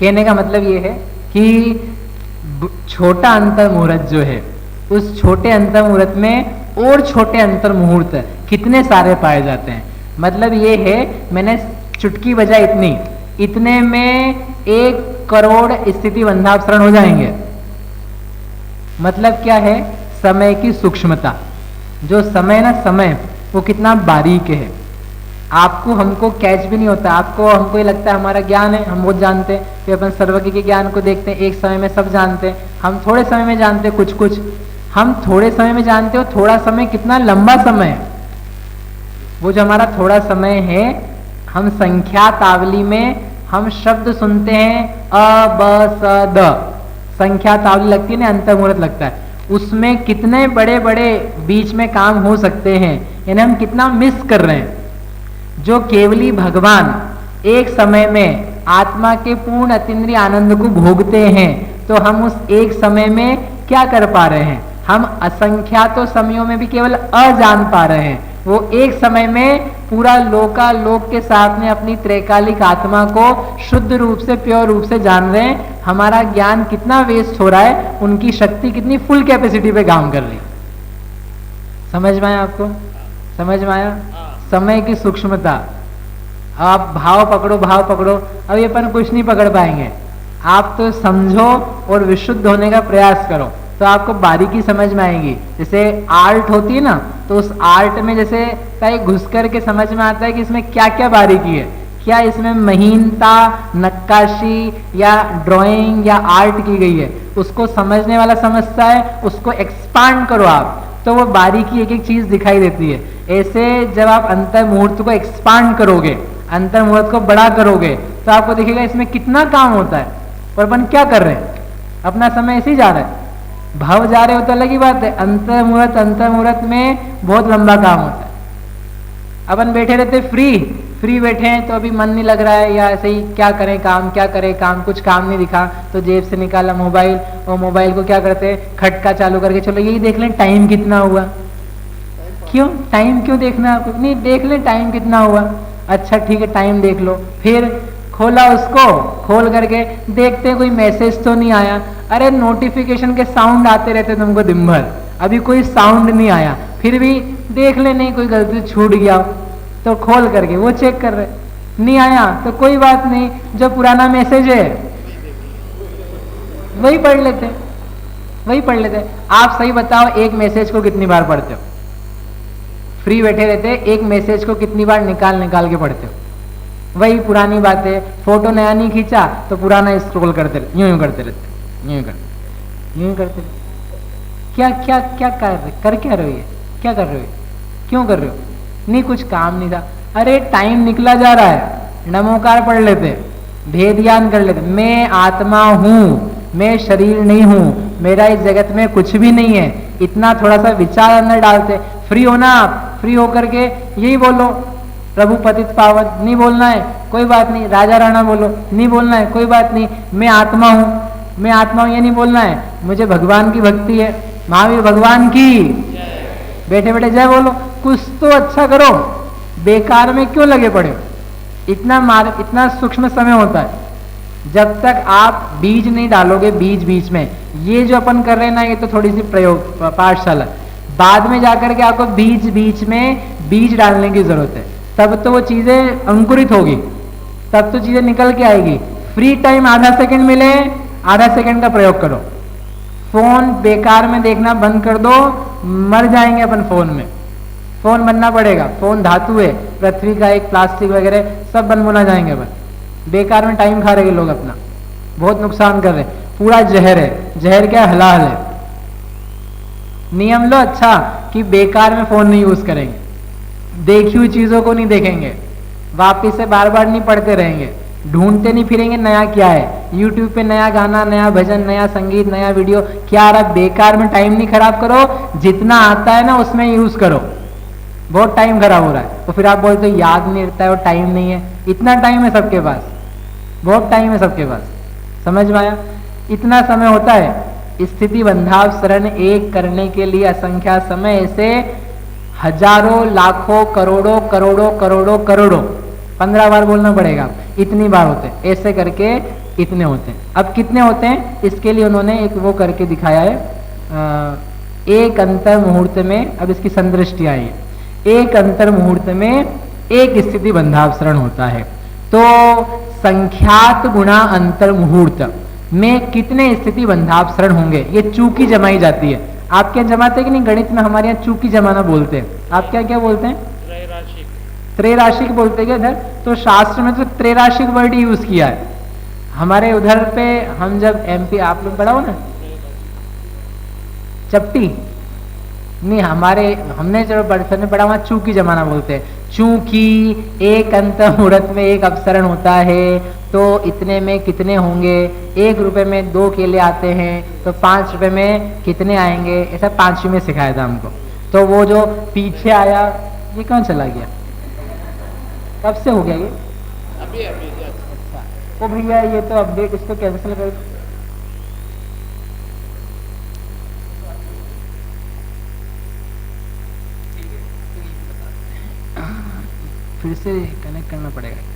कहने का मतलब ये है कि छोटा अंतर मुहूर्त जो है, उस छोटे अंतर मुहूर्त में और छोटे अंतर मुहूर्त कितने सारे पाए जाते हैं। मतलब ये है, मैंने चुटकी बजाई इतने में 1 करोड़ स्थिति बंधापसरण हो जाएंगे। मतलब क्या है? समय की सूक्ष्मता। जो समय ना, समय वो कितना बारीक है, आपको हमको कैच भी नहीं होता। आपको हमको ये लगता है हमारा ज्ञान है, हम बहुत जानते हैं, फिर अपन सर्वज्ञ के ज्ञान को देखते हैं, एक समय में सब जानते हैं। हम थोड़े समय में जानते हैं कुछ कुछ, हम थोड़े समय में जानते हो। थोड़ा समय कितना लंबा समय है। वो जो हमारा थोड़ा समय है, हम संख्या तावली में हम शब्द सुनते हैं अ ब स द, संख्या तावली लगती है ना, अंतर मुहूर्त लगता है, उसमें कितने बड़े बड़े बीच में काम हो सकते हैं, यानी हम कितना मिस कर रहे हैं। जो केवली भगवान एक समय में आत्मा के पूर्ण अतीन्द्रिय आनंद को भोगते हैं, तो हम उस एक समय में क्या कर पा रहे हैं? हम असंख्यातों समयों में भी केवल अजान पा रहे हैं। वो एक समय में पूरा लोकालोक के साथ में अपनी त्रैकालिक आत्मा को शुद्ध रूप से, प्योर रूप से जान रहे हैं। हमारा ज्ञान कितना वेस्ट हो रहा है, उनकी शक्ति कितनी फुल कैपेसिटी पे काम कर रही। समझ में आया आपको? समझ में आया? समय की सूक्ष्मता। आप भाव पकड़ो, भाव पकड़ो, अभी अपन कुछ नहीं पकड़ पाएंगे। आप तो समझो और विशुद्ध होने का प्रयास करो, तो आपको बारीकी समझ में आएगी। जैसे आर्ट होती है ना, तो उस आर्ट में जैसे कहीं घुस कर के समझ में आता है कि इसमें क्या क्या बारीकी है, क्या इसमें महीनता, नक्काशी या ड्राइंग या आर्ट की गई है। उसको समझने वाला समझता है, उसको एक्सपांड करो आप, तो वो बारीकी एक एक चीज दिखाई देती है। ऐसे जब आप अंतर मुहूर्त को एक्सपांड करोगे, अंतर मुहूर्त को बड़ा करोगे, तो आपको दिखेगा इसमें कितना काम होता है। और अपन क्या कर रहे हैं? अपना समय ऐसे ही जा रहा है, भाव जा रहे हो तो अलग ही बात है। अंतर मुहूर्त में बहुत लंबा काम होता है। अपन बैठे रहते फ्री बैठे हैं, तो अभी मन नहीं लग रहा है, या ऐसे ही क्या करें काम, कुछ काम नहीं दिखा तो जेब से निकाला मोबाइल, और मोबाइल को क्या करते हैं, खटका चालू करके चलो यही देख लें टाइम कितना हुआ। क्यों टाइम क्यों देखना है आपको? नहीं, देख लें टाइम कितना हुआ। अच्छा ठीक है, टाइम देख लो। फिर खोला उसको, खोल करके देखते हैं कोई मैसेज तो नहीं आया। अरे नोटिफिकेशन के साउंड आते रहते तुमको दिन भर, अभी कोई साउंड नहीं आया, फिर भी देख ले, नहीं कोई गलती छूट गया तो खोल करके वो चेक कर रहे, नहीं आया तो कोई बात नहीं, जो पुराना मैसेज है वही पढ़ लेते। आप सही बताओ, एक मैसेज को कितनी बार पढ़ते हो? फ्री बैठे रहते, एक मैसेज को कितनी बार निकाल के पढ़ते हो? वही पुरानी बात है। फोटो नया नहीं खींचा तो पुराना स्क्रॉल करते रहते, यूं करते रहते। क्या क्या क्या कर क्या रहे हो? ये क्या कर रहे हो? क्यों कर रहे हो? नहीं कुछ काम नहीं था। अरे टाइम निकला जा रहा है, नमोकार पढ़ लेते, भेद ज्ञान कर लेते। मैं आत्मा हूं, मैं शरीर नहीं हूं, मेरा इस जगत में कुछ भी नहीं है, इतना थोड़ा सा विचार अंदर डालते। फ्री हो ना आप, फ्री होकर के यही बोलो, प्रभु पतित पावन, नहीं बोलना है कोई बात नहीं, राजा राणा बोलो, नहीं बोलना है कोई बात नहीं, मैं आत्मा हूं ये नहीं बोलना है, मुझे भगवान की भक्ति है, महावीर भगवान की, बैठे बैठे जय बोलो। कुछ तो अच्छा करो, बेकार में क्यों लगे पड़े हो? इतना सूक्ष्म समय होता है, जब तक आप बीज नहीं डालोगे बीच बीच में, ये जो अपन कर रहे हैं ना, ये तो थोड़ी सी प्रयोग पाठशाला, बाद में जाकर के आपको बीच बीच में बीज डालने की जरूरत है, तब तो वो चीजें अंकुरित होगी, तब तो चीजें निकल के आएगी। फ्री टाइम आधा सेकंड मिले, आधा सेकंड का प्रयोग करो। फोन बेकार में देखना बंद कर दो, मर जाएंगे अपन फोन में। फोन बनना पड़ेगा, फोन धातु है, पृथ्वी का एक प्लास्टिक वगैरह सब बन बुना जाएंगे अपन। बेकार में टाइम खा रहे हैं लोग अपना, बहुत नुकसान कर रहे हैं, पूरा जहर है। जहर क्या? हलाल है। नियम लो अच्छा कि बेकार में फोन नहीं यूज करेंगे, देखी हुई चीजों को नहीं देखेंगे, वापिस से बार बार नहीं पढ़ते रहेंगे, ढूंढते नहीं फिरेंगे नया क्या है, यूट्यूब पे नया गाना, नया भजन, नया संगीत, नया वीडियो, क्या आ रहा, बेकार में टाइम नहीं खराब करो, जितना आता है ना उसमें यूज करो। बहुत टाइम खराब हो रहा है, तो फिर आप बोलते हो याद नहीं रहता है और टाइम नहीं है। इतना टाइम है सबके पास, बहुत टाइम है सबके पास, समझ में आया? इतना समय होता है। स्थिति बंधावसरण एक करने के लिए असंख्या समय, ऐसे हजारों लाखों करोड़ों करोड़ों करोड़ों करोड़ों 15 बार बोलना पड़ेगा, इतनी बार होते हैं, ऐसे करके इतने होते हैं। अब कितने होते हैं इसके लिए उन्होंने एक वो करके दिखाया है, एक अंतर मुहूर्त में, अब इसकी संदृष्टि आई है, एक अंतर मुहूर्त में एक स्थिति बंधावसरण होता है। तो संख्यात गुणा अंतर मुहूर्त में कितने स्थिति बंधावसरण होंगे, ये चूकी जमाई जाती है। आपके यहाँ जमाते हैं कि नहीं? गणित में हमारे यहाँ चूकी जमाना बोलते हैं, आप क्या क्या बोलते हैं? त्रैराशिक। त्रैराशिक बोलते हैं इधर, तो शास्त्र में तो त्रैराशिक वर्ड यूज किया है। हमारे उधर पे हम जब एमपी, आप लोग पढ़ा हो ना चपटी, नहीं हमने जब बड़सर में पढ़ा, वहां चूकी जमाना बोलते हैं। चूंकि एक अंतर मुहूर्त में एक अपसरण होता है, तो इतने में कितने होंगे, 1 रुपए में 2 केले आते हैं, तो 5 रुपए में कितने आएंगे, ऐसा 5वीं में सिखाया था हमको। तो वो जो पीछे आया, ये कहाँ चला गया, कब से हो गया ये? अभी अभी अच्छा, वो भैया ये तो अपडेट, इसको कैंसिल कर, फिर से कनेक्ट करना पड़ेगा।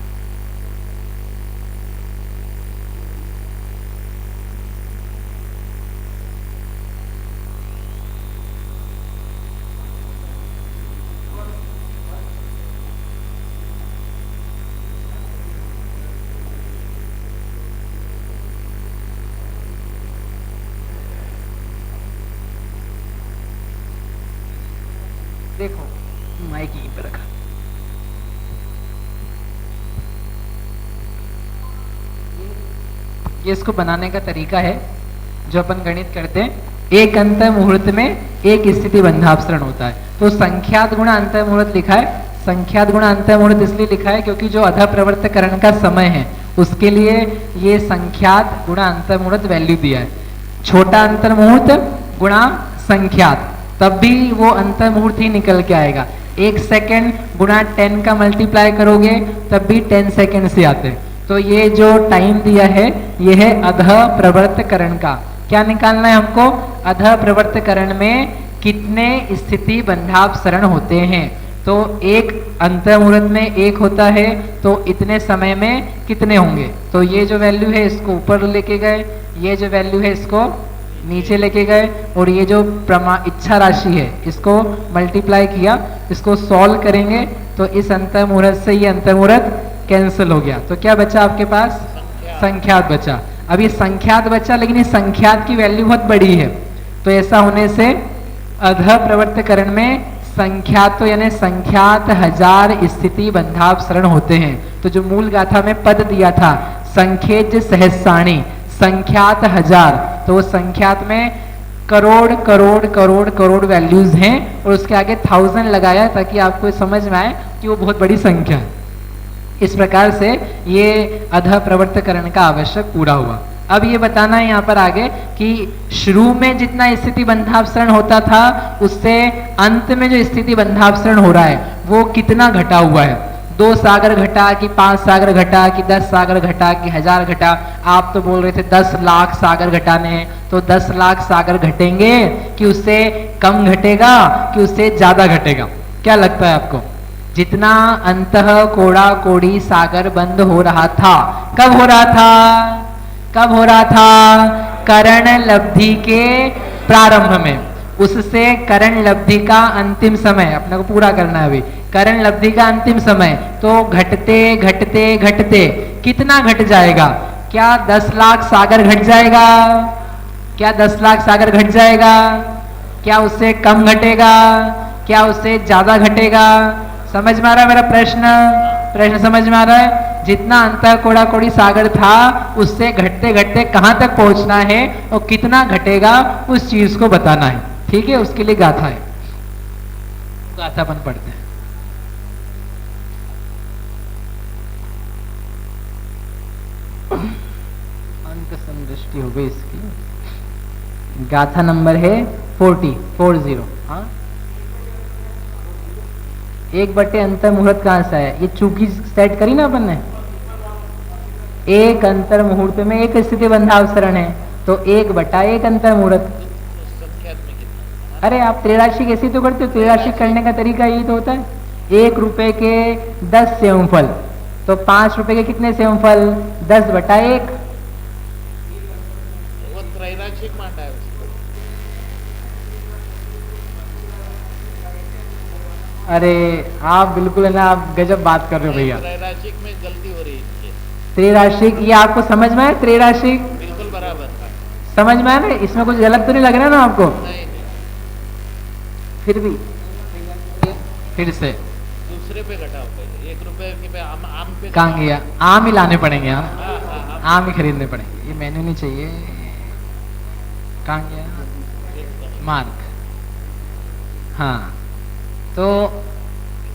देखो माइक यहीं पर रखा, ये इसको बनाने का तरीका है जो अपन गणित करते हैं। एक अंतर मुहूर्त में एक स्थिति बंधावसरण होता है, तो संख्यात गुणा अंतर मुहूर्त लिखा है। संख्यात गुणा अंतर मुहूर्त इसलिए लिखा है क्योंकि जो अध प्रवर्तकरण का समय है उसके लिए ये संख्यात गुणा अंतर मुहूर्त वैल्यू दिया है। छोटा अंतर मुहूर्त गुणा संख्यात, तब भी वो अंतर मुहूर्त ही निकल के आएगा। 1 सेकेंड गुणा 10 का मल्टीप्लाई करोगे तब भी 10 सेकेंड से आते हैं। तो ये जो टाइम दिया है ये है अध प्रवर्तकरण का। क्या निकालना है हमको? अध प्रवर्तकरण में कितने स्थिति बंधावसरण होते हैं। तो एक अंतर मुहूर्त में एक होता है, तो इतने समय में कितने होंगे। तो ये जो वैल्यू है इसको ऊपर लेके गए, ये जो वैल्यू है इसको नीचे लेके गए, और ये जो इच्छा राशि है इसको मल्टीप्लाई किया। इसको सॉल्व करेंगे तो इस अंतर मुहूर्त से ये अंतर मुहूर्त कैंसिल हो गया। तो क्या बचा आपके पास? संख्यात बचा। अब ये संख्यात बचा, लेकिन इस संख्यात की वैल्यू बहुत बड़ी है, तो ऐसा होने से अध प्रवर्तकरण में संख्यात यानी संख्यात 1000 स्थिति बंधावसरण होते हैं। तो जो मूल गाथा में पद दिया था संख्येज सहस्राणी, संख्यात 1000, तो वो संख्यात में करोड़ करोड़ करोड़ करोड़ वैल्यूज हैं, और उसके आगे 1000 लगाया ताकि आपको समझ में आए कि वो बहुत बड़ी संख्या है। इस प्रकार से ये अध प्रवर्तकरण का आवश्यक पूरा हुआ। अब ये बताना है यहाँ पर आगे कि शुरू में जितना स्थिति बंधावसरण होता था उससे अंत में जो स्थिति बंधावसरण हो रहा है वो कितना घटा हुआ है। 2 सागर घटा कि 5 सागर घटा कि 10 सागर घटा कि 1000 घटा। आप तो बोल रहे थे 10 लाख सागर घटाने हैं, तो 10 लाख सागर घटेंगे कि उससे कम घटेगा कि उससे ज्यादा घटेगा। क्या लगता है आपको? जितना अंतः कोड़ा कोड़ी सागर बंद हो रहा था, कब हो रहा था? कब हो रहा था? करण लब्धि के प्रारंभ में। उससे करण लब्धि का अंतिम समय अपने को पूरा करना है अभी। करण लब्धि का अंतिम समय तो घटते घटते घटते कितना घट जाएगा? क्या 10 लाख सागर घट जाएगा? क्या 10 लाख सागर घट जाएगा? क्या उससे कम घटेगा? क्या उससे ज्यादा घटेगा? समझ में आ रहा है मेरा प्रश्न? प्रश्न समझ में आ रहा है? जितना अंतर कोड़ा कोड़ी सागर था उससे घटते घटते कहां तक पहुंचना है और कितना घटेगा उस चीज को बताना है। ठीक है, उसके लिए गाथा है। गाथा अपन पढ़ते हैं। अंक संदृष्टि हो गई इसकी। गाथा नंबर है 40। हाँ, 1/, अंतर मुहूर्त कहां से है? ये चूकी सेट करी ना अपन ने। एक अंतर मुहूर्त में एक स्थिति बंधावसरण है तो 1/1 अंतर मुहूर्त। संख्यात में कितना? अरे आप त्रिराशिक ऐसे तो करते हो। त्रिराशिक करने का तरीका यही तो होता है। 1 रुपए के 10 सेवफल तो 5 रुपए के कितने सेवफल? 10/1। वो त्रैराशिक मांडा है उसको। अरे आप बिल्कुल है ना, आप गजब बात कर रहे हो भैया। त्रैराशिक में गलती हो रही है। त्रिराशिक ये आपको समझ में आया? त्रिराशिक बिल्कुल बराबर। समझ में आया ना? इसमें कुछ गलत तो नहीं लग रहा ना आपको? नहीं, फिर भी फिर से दूसरे पे घटा हो पहले। 1 रुपए के पे आम पे कहाँ गया? आम ही लाने पड़ेंगे। हाँ, हाँ, हाँ, हाँ। आम ही खरीदने पड़ेंगे। ये मेन्यू नहीं चाहिए। कहाँ गया? मार्क। हाँ, तो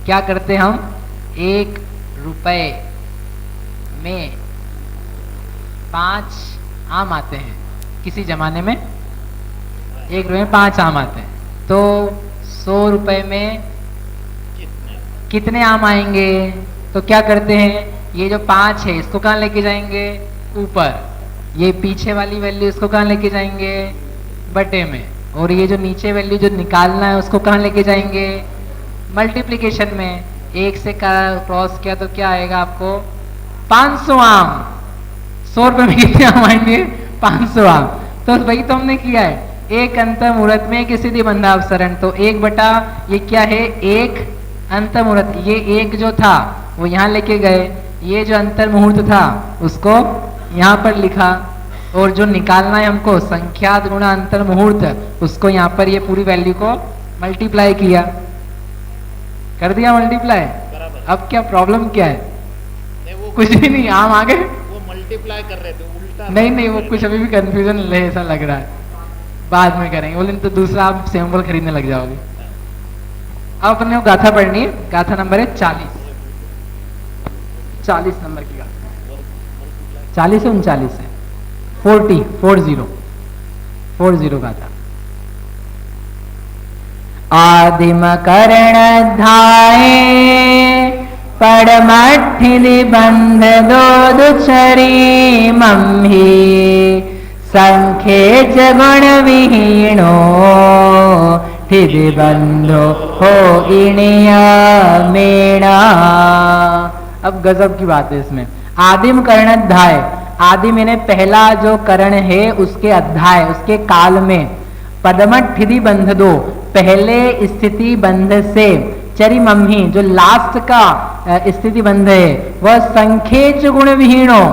क्या करते हम? 1 रुपए में 5 आम आते हैं। किसी जमाने में 1 रुपए में 5 आम आते हैं तो 100 रुपए में कितने आम आएंगे? तो क्या करते हैं, ये जो 5 है इसको कहाँ लेके जाएंगे? ऊपर। ये पीछे वाली वैल्यू इसको कहाँ लेके जाएंगे? बटे में। और ये जो नीचे वैल्यू जो निकालना है उसको कहाँ लेके जाएंगे? मल्टीप्लिकेशन में। 1 से क्रॉस किया तो क्या आएगा आपको? 500 आम। 100 रुपए में कितने आम आएंगे? 500 आम। तो वही तो हमने किया है। एक अंतर मुहूर्त में एक स्थिति बंधावसरण तो 1/ ये क्या है? 1 अंतर मुहूर्त। ये 1 जो था वो यहाँ लेके गए। ये जो अंतर मुहूर्त था उसको यहाँ पर लिखा। और जो निकालना है हमको संख्यात गुणा अंतर मुहूर्त, उसको यहाँ पर ये पूरी वैल्यू को मल्टीप्लाई किया। कर दिया मल्टीप्लाई। बराबर। अब क्या प्रॉब्लम क्या है? नहीं, वो कुछ भी नहीं, आम आ गए। वो मल्टीप्लाई कर रहे थे उल्टा। नहीं, वो कुछ अभी भी कंफ्यूजन ले ऐसा लग रहा है। बाद में करेंगे। बोले तो दूसरा आप सैंपल खरीदने लग जाओगे। अब अपने को गाथा पढ़नी है। गाथा नंबर है 40। 40 नंबर की गाथा। 40 है 39 है। 40 गाथा। आदिम करण धाये पड़मठि निबंध दो दुचरी मम्ही संख्ये च गुण विहीणो ठिदि बंधो हो इणिया मेणा। अब गजब की बात है इसमें। आदिम करण अध्याय। आदिम यानी पहला जो करण है उसके अध्याय, उसके काल में पदमठ ठिदि बंध दो, पहले स्थिति बंध से चरी मम्ही जो लास्ट का स्थिति बंध है वह संख्येच गुण विहीणो,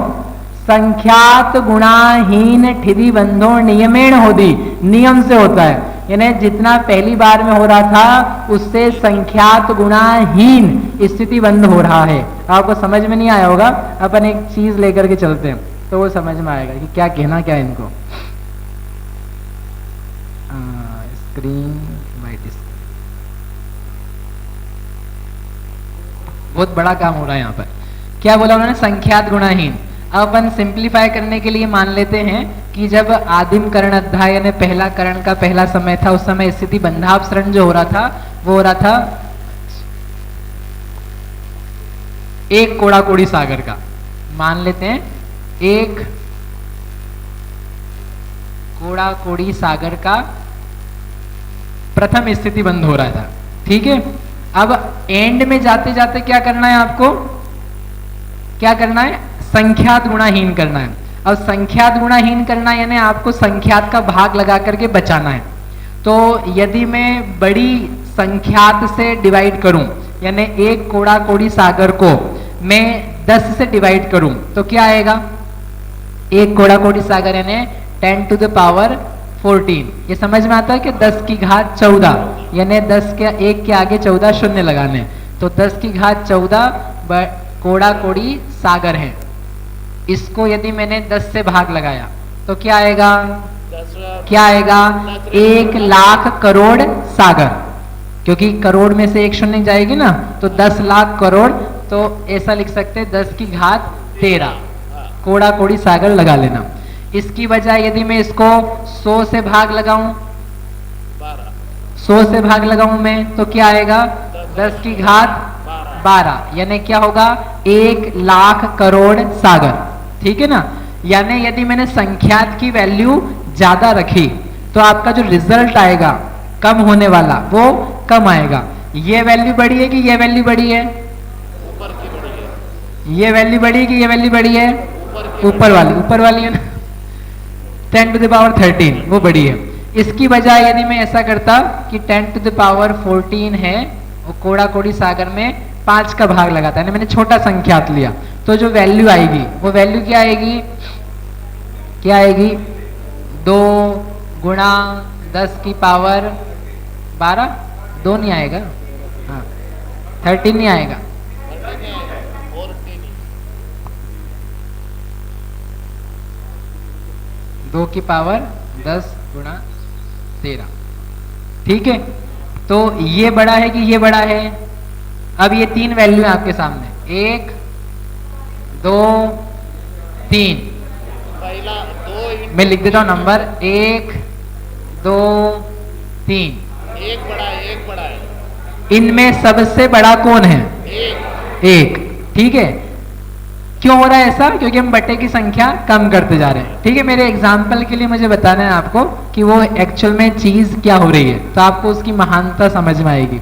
संख्यात गुणाहीन ठिदि बंधो नियमेण होदी, नियम से होता है। यानी जितना पहली बार में हो रहा था उससे संख्यात गुणाहीन स्थिति बंध हो रहा है। आपको समझ में नहीं आया होगा, अपन एक चीज लेकर के चलते हैं तो वो समझ में आएगा कि क्या कहना क्या है इनको। स्क्रीन वाइट, बहुत बड़ा काम हो रहा है यहाँ पर। क्या बोला उन्होंने? संख्यात गुणाहीन। अब अपन सिंप्लीफाई करने के लिए मान लेते हैं कि जब आदिम करण अध्याय यानी पहला करण का पहला समय था, उस समय स्थिति बंधावसरण जो हो रहा था वो हो रहा था 1 कोड़ा कोड़ी सागर का। मान लेते हैं 1 कोड़ा कोड़ी सागर का प्रथम स्थिति बंध हो रहा था। ठीक है। अब एंड में जाते जाते क्या करना है आपको, क्या करना है, संख्यात गुणाहीन करना है। अब संख्यात गुणाहीन करना यानी आपको संख्यात का भाग लगा करके बचाना है। तो यदि मैं बड़ी संख्यात से डिवाइड करूं, यानी एक कोड़ा कोड़ी सागर को मैं 10 से डिवाइड करूं तो क्या आएगा, एक कोड़ा कोड़ी सागर यानी 10 to the power 14। ये समझ में आता है कि 10 की घात 14 यानी 10 के एक के आगे 14 शून्य लगाने, तो 10 की घात 14 कोड़ा कोड़ी सागर है। इसको यदि मैंने 10 से भाग लगाया तो क्या आएगा, क्या आएगा, 1,00,000 करोड़ सागर, क्योंकि करोड़ में से एक शून्य जाएगी ना, तो 10 लाख करोड़, तो ऐसा लिख सकते हैं 10 की घात 13 कोड़ा कोड़ी सागर लगा लेना। इसकी बजाय यदि मैं इसको 100 से भाग लगाऊं, 100 से भाग लगाऊं मैं तो क्या आएगा, 10 की घात 12 यानी क्या होगा, 1,00,000 करोड़ सागर। ठीक है ना, यानी यदि मैंने संख्यात की वैल्यू ज्यादा रखी तो आपका जो रिजल्ट आएगा कम होने वाला वो कम आएगा। ये वैल्यू बड़ी है कि ये वैल्यू बड़ी है, ऊपर की बड़ी है, ये वैल्यू बड़ी है कि ये वैल्यू बड़ी है, ऊपर वाली है ना, 10 to the power 13 वो बड़ी है। इसकी बजाय यदि मैं ऐसा करता कि 10 to the power 14 है, वो कोड़ा कोड़ी सागर में 5 का भाग लगाता है, मैंने छोटा संख्यात लिया, तो जो वैल्यू आएगी वो वैल्यू क्या आएगी, क्या आएगी, 2 गुणा 10 की पावर 12, 2 नहीं आएगा, हाँ 13 नहीं आएगा, 2 की पावर 10 गुणा 13। ठीक है, तो ये बड़ा है कि ये बड़ा है। अब ये 3 वैल्यू है आपके सामने, 1 2 3, पहला 2 मैं लिख देता हूं नंबर 1 2 3, एक बड़ा है, इनमें सबसे बड़ा कौन है, एक। ठीक है, क्यों हो रहा है ऐसा, क्योंकि हम बटे की संख्या कम करते जा रहे हैं। ठीक है, मेरे एग्जाम्पल के लिए मुझे बताना है आपको कि वो एक्चुअल में चीज क्या हो रही है, तो आपको उसकी महानता समझ में आएगी।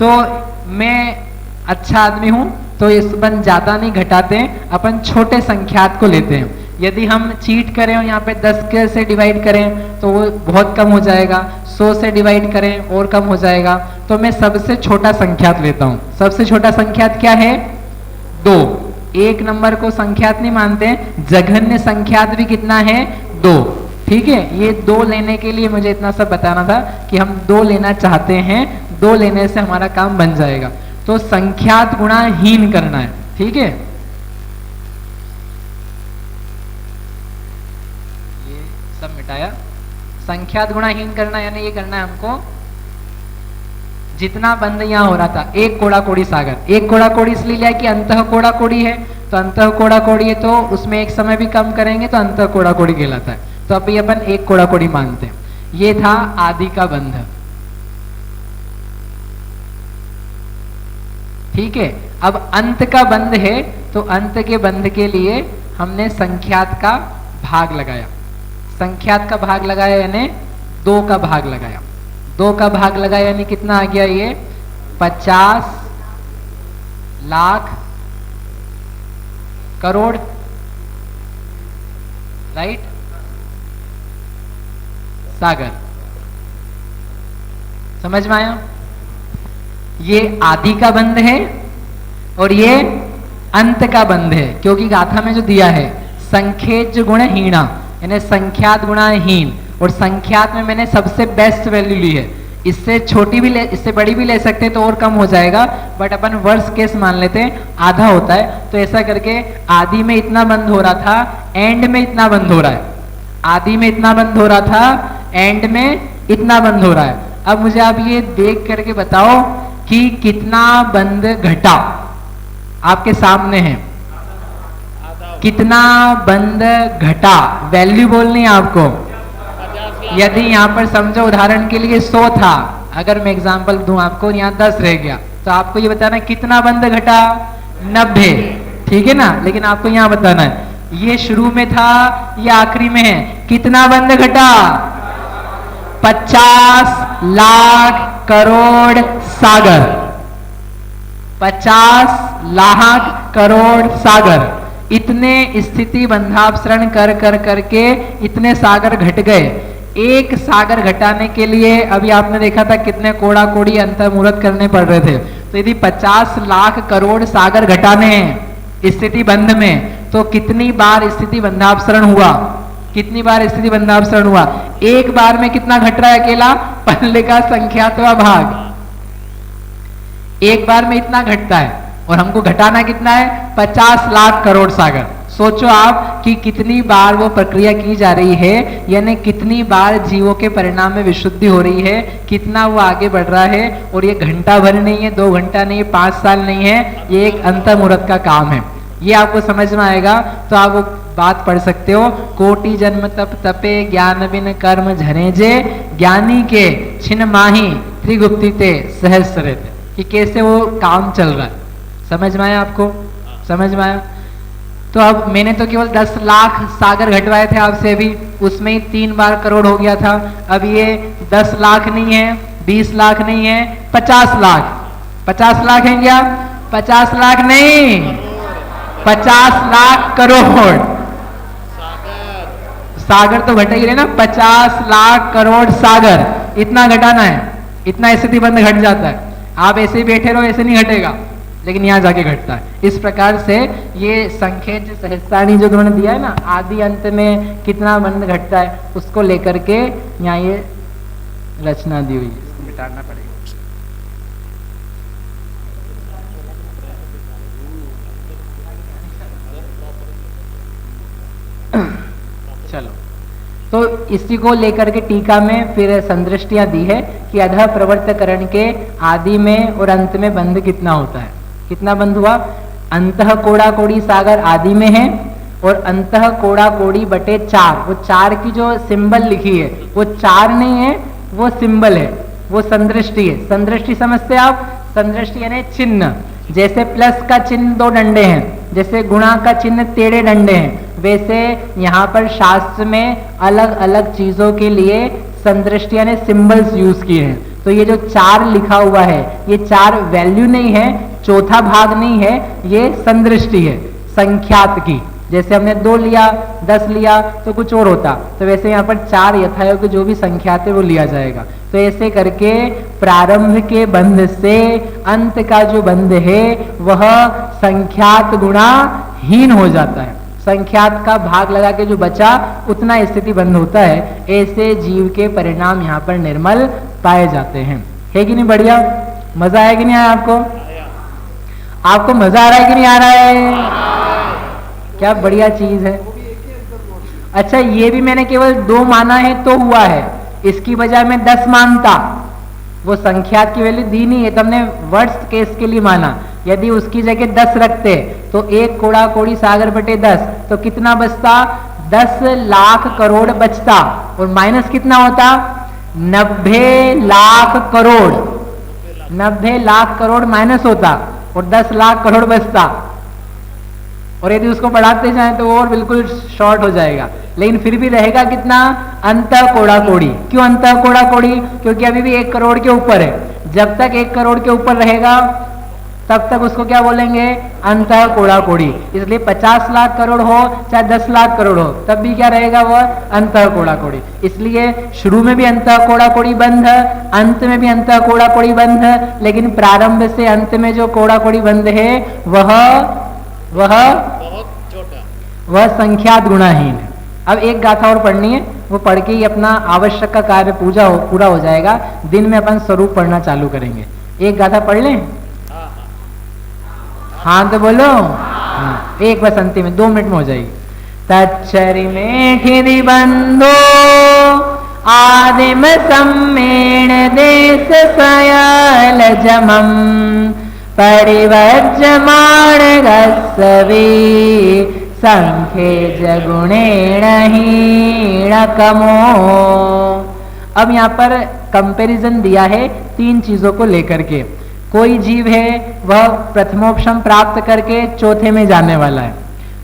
तो मैं अच्छा आदमी हूं तो इस अपन ज्यादा नहीं घटाते हैं, अपन छोटे संख्यात को लेते हैं। यदि हम चीट करें और यहाँ पे 10 के से डिवाइड करें तो वो बहुत कम हो जाएगा, 100 से डिवाइड करें और कम हो जाएगा, तो मैं सबसे छोटा संख्यात लेता हूँ। सबसे छोटा संख्यात क्या है, 2। एक नंबर को संख्यात नहीं मानते, जघन्य संख्यात भी कितना है, 2। ठीक है, ये 2 लेने के लिए मुझे इतना सब बताना था कि हम 2 लेना चाहते हैं, 2 लेने से हमारा काम बन जाएगा। तो संख्यात गुणाहीन करना है। ठीक है, ये सब मिटाया, संख्यात गुणाहीन करना यानी ये करना है हमको, जितना बंद यहाँ हो रहा था, एक कोड़ा कोड़ी सागर, एक कोड़ा कोड़ी इसलिए लिया कि अंतः कोड़ा कोड़ी है, तो अंतः कोड़ा कोड़ी है तो उसमें एक समय भी कम करेंगे तो अंतः कोड़ा कोड़ी कहलाता है। तो अभी अपन एक कोड़ा कोड़ी मानते हैं। ये था आदि का बंध। ठीक है, अब अंत का बंध है, तो अंत के बंध के लिए हमने संख्यात का भाग लगाया। संख्यात का भाग लगाया यानी 2 का भाग लगाया। 2 का भाग लगाया यानी कितना आ गया, ये 50 लाख करोड़, राइट, सागर। समझ में आया, ये आदि का बंध है और ये अंत का बंध है, क्योंकि गाथा में जो दिया है संख्येज गुण हीणा यानी संख्यात गुणाहीन, और संख्यात में मैंने सबसे बेस्ट वैल्यू ली है। इससे छोटी भी ले, इससे बड़ी भी ले सकते हैं तो और कम हो जाएगा, बट अपन वर्स्ट केस मान लेते हैं, आधा होता है। तो ऐसा करके आदि में इतना बंद हो रहा था, एंड में इतना बंद हो रहा है। आदि में इतना बंद हो रहा था, एंड में इतना बंद हो रहा है। अब मुझे आप ये देख करके बताओ कि कितना बंद घटा, आपके सामने है, कितना बंद घटा, वैल्यू बोलनी है आपको। यदि यहाँ पर समझो उदाहरण के लिए 100 था, अगर मैं एग्जांपल दूं आपको, यहाँ 10 रह गया, तो आपको ये बताना है कितना बंद घटा, 90। ठीक है ना, लेकिन आपको यहाँ बताना है ये शुरू में था, ये आखिरी में है, कितना बंद घटा, 50 लाख करोड़ सागर। 50 लाख करोड़ सागर, इतने स्थिति बंधापसरण कर कर करके इतने सागर घट गए। एक सागर घटाने के लिए अभी आपने देखा था कितने कोड़ा कोड़ी अंतर मुहूर्त करने पड़ रहे थे। तो यदि 50 लाख करोड़ सागर घटाने हैं स्थिति बंध में, तो कितनी बार स्थिति बंधापसरण हुआ, कितनी बार स्थिति बंधापसरण हुआ? एक बार में कितना घट रहा है अकेला? पहले का संख्यात्वा भाग, एक बार में इतना घटता है और हमको घटाना कितना है? 50 लाख करोड़ सागर। सोचो आप कि कितनी बार वो प्रक्रिया की जा रही है, यानी कितनी बार जीवों के परिणाम में विशुद्धि हो रही है, कितना वो आगे बढ़ रहा है। और ये घंटा भर नहीं है, 2 घंटा नहीं है, 5 साल नहीं है, ये एक अंतर मुहूर्त का काम है। ये आपको समझ में आएगा तो आप वो बात पढ़ सकते हो, कोटि जन्म तप तपे ज्ञान बिन कर्म झरेजे, ज्ञानी के छिन माही त्रिगुप्ति ते सहस्र, कि कैसे वो काम चल रहा है। समझ में आया आपको? समझ में आया? तो अब मैंने तो केवल 10 लाख सागर घटवाए थे आपसे अभी, उसमें ही 3 बार करोड़ हो गया था। अब ये 10 लाख नहीं है, 20 लाख नहीं है, 50 लाख। 50 लाख है क्या? 50 लाख नहीं, 50 लाख करोड़ सागर तो घट ही रहे ना। 50 लाख करोड़ सागर, इतना घटाना है, इतना स्थिति बंद घट जाता है। आप ऐसे ही बैठे रहो, ऐसे नहीं घटेगा, लेकिन यहाँ जाके घटता है। इस प्रकार से ये संखेज सहस्त्राणी जो उन्होंने दिया है ना, आदि अंत में कितना बंद घटता है, उसको लेकर के यहाँ ये रचना दी हुई है, इसको मिटाना पड़ेगा। चलो, तो इसी को लेकर के टीका में फिर संदृष्टियां दी है कि अधः प्रवर्तकरण के आदि में और अंत में बंध कितना होता है। कितना बंध हुआ? अंतः कोड़ा कोड़ी सागर आदि में है और अंतः कोड़ा कोड़ी बटे 4, वो 4 की जो सिंबल लिखी है वो 4 नहीं है, वो सिंबल है, वो संदृष्टि है। संदृष्टि समझते आप? संदृष्टि यानी चिन्ह। जैसे प्लस का चिन्ह 2 डंडे हैं, जैसे गुणा का चिन्ह टेढ़े डंडे हैं, वैसे यहाँ पर शास्त्र में अलग अलग चीजों के लिए संदृष्टि यानी सिंबल्स यूज किए हैं। तो ये जो 4 लिखा हुआ है, ये 4 वैल्यू नहीं है, चौथा भाग नहीं है, ये संदृष्टि है संख्यात की। जैसे हमने 2 लिया, 10 लिया तो कुछ और होता, तो वैसे यहाँ पर 4 यथायोग जो भी संख्यात है वो लिया जाएगा। तो ऐसे करके प्रारंभ के बंध से अंत का जो बंध है वह संख्यात गुणा हीन हो जाता है। संख्यात का भाग लगा के जो बचा उतना स्थिति बंद होता है। ऐसे जीव के परिणाम यहाँ पर निर्मल पाए जाते हैं। है कि नहीं? बढ़िया। मजा आया कि नहीं आया आपको? आपको मजा आ रहा है कि नहीं आ रहा है? क्या बढ़िया चीज है। अच्छा, ये भी मैंने केवल 2 माना है तो हुआ है, इसकी बजाय मैं 10 मानता, वो संख्यात की वैल्यू दी नहीं है, तो हमने वर्स्ट केस के लिए माना। यदि उसकी जगह 10 रखते तो 1 कोड़ा कोड़ी सागर बटे 10 तो कितना बचता? 10 लाख करोड़ बचता। और माइनस कितना होता? 90 लाख करोड़। 90 लाख करोड़ माइनस होता और 10 लाख करोड़ बचता। और यदि उसको बढ़ाते जाएं तो और बिल्कुल शॉर्ट हो जाएगा, लेकिन फिर भी रहेगा कितना? अंतः कोड़ा कोड़ी। क्यों अंतः कोड़ा कोड़ी? क्योंकि अभी भी 1 करोड़ के ऊपर है। जब तक 1 करोड़ के ऊपर रहेगा तब तक उसको क्या बोलेंगे? अंतः कोड़ा कोड़ी। इसलिए 50 लाख करोड़ हो चाहे 10 लाख करोड़ हो, तब भी क्या रहेगा? वह अंतः कोड़ा कोड़ी। इसलिए शुरू में भी अंतः कोड़ा कोड़ी बंध, अंत में भी अंतः कोड़ा कोड़ी बंध, लेकिन प्रारंभ से अंत में जो कोड़ा कोड़ी बंध है वह बहुत छोटा, वह संख्यात गुणाहीन है। अब एक गाथा और पढ़नी है, वो पढ़ के ही अपना आवश्यक का कार्य पूरा हो जाएगा। दिन में अपन स्वरूप पढ़ना चालू करेंगे। एक गाथा पढ़ लें? हाँ तो बोलो। हाँ, एक बस अंतिम में 2 मिनट में हो जाएगी। तच्चरि मेठि बंधो आदिम सम्मेण देश सयल जमम परिवर्जमाण गस्सवी संख्ये जगुणेण हीणकमो। अब यहाँ पर कंपैरिजन दिया है 3 चीजों को लेकर के। कोई जीव है वह प्रथमोपशम प्राप्त करके चौथे में जाने वाला है,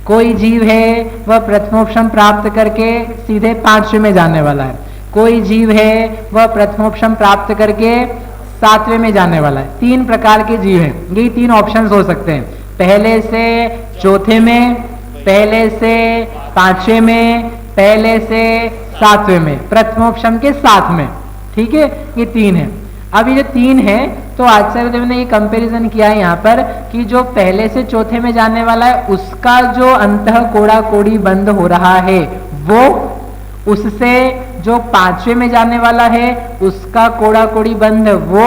कोई जीव है वह प्रथमोपशम प्राप्त करके सीधे 5वें में जाने वाला है, कोई जीव है वह प्रथमोपशम प्राप्त करके सातवें में जाने वाला है। 3 प्रकार के जीव हैं, यही 3 ऑप्शंस हो सकते हैं, पहले से चौथे में, पहले से 5वें में, पहले से 7वें में, प्रथमोपशम के 7 में। ठीक है, ये 3 है। अब ये जो 3 है तो आचार्य देव ने ये कंपैरिजन किया है यहाँ पर कि जो पहले से चौथे में जाने वाला है उसका जो अंतः कोड़ा कोड़ी बंद हो रहा है वो, उससे जो 5वें में जाने वाला है उसका कोड़ा कोड़ी बंद वो,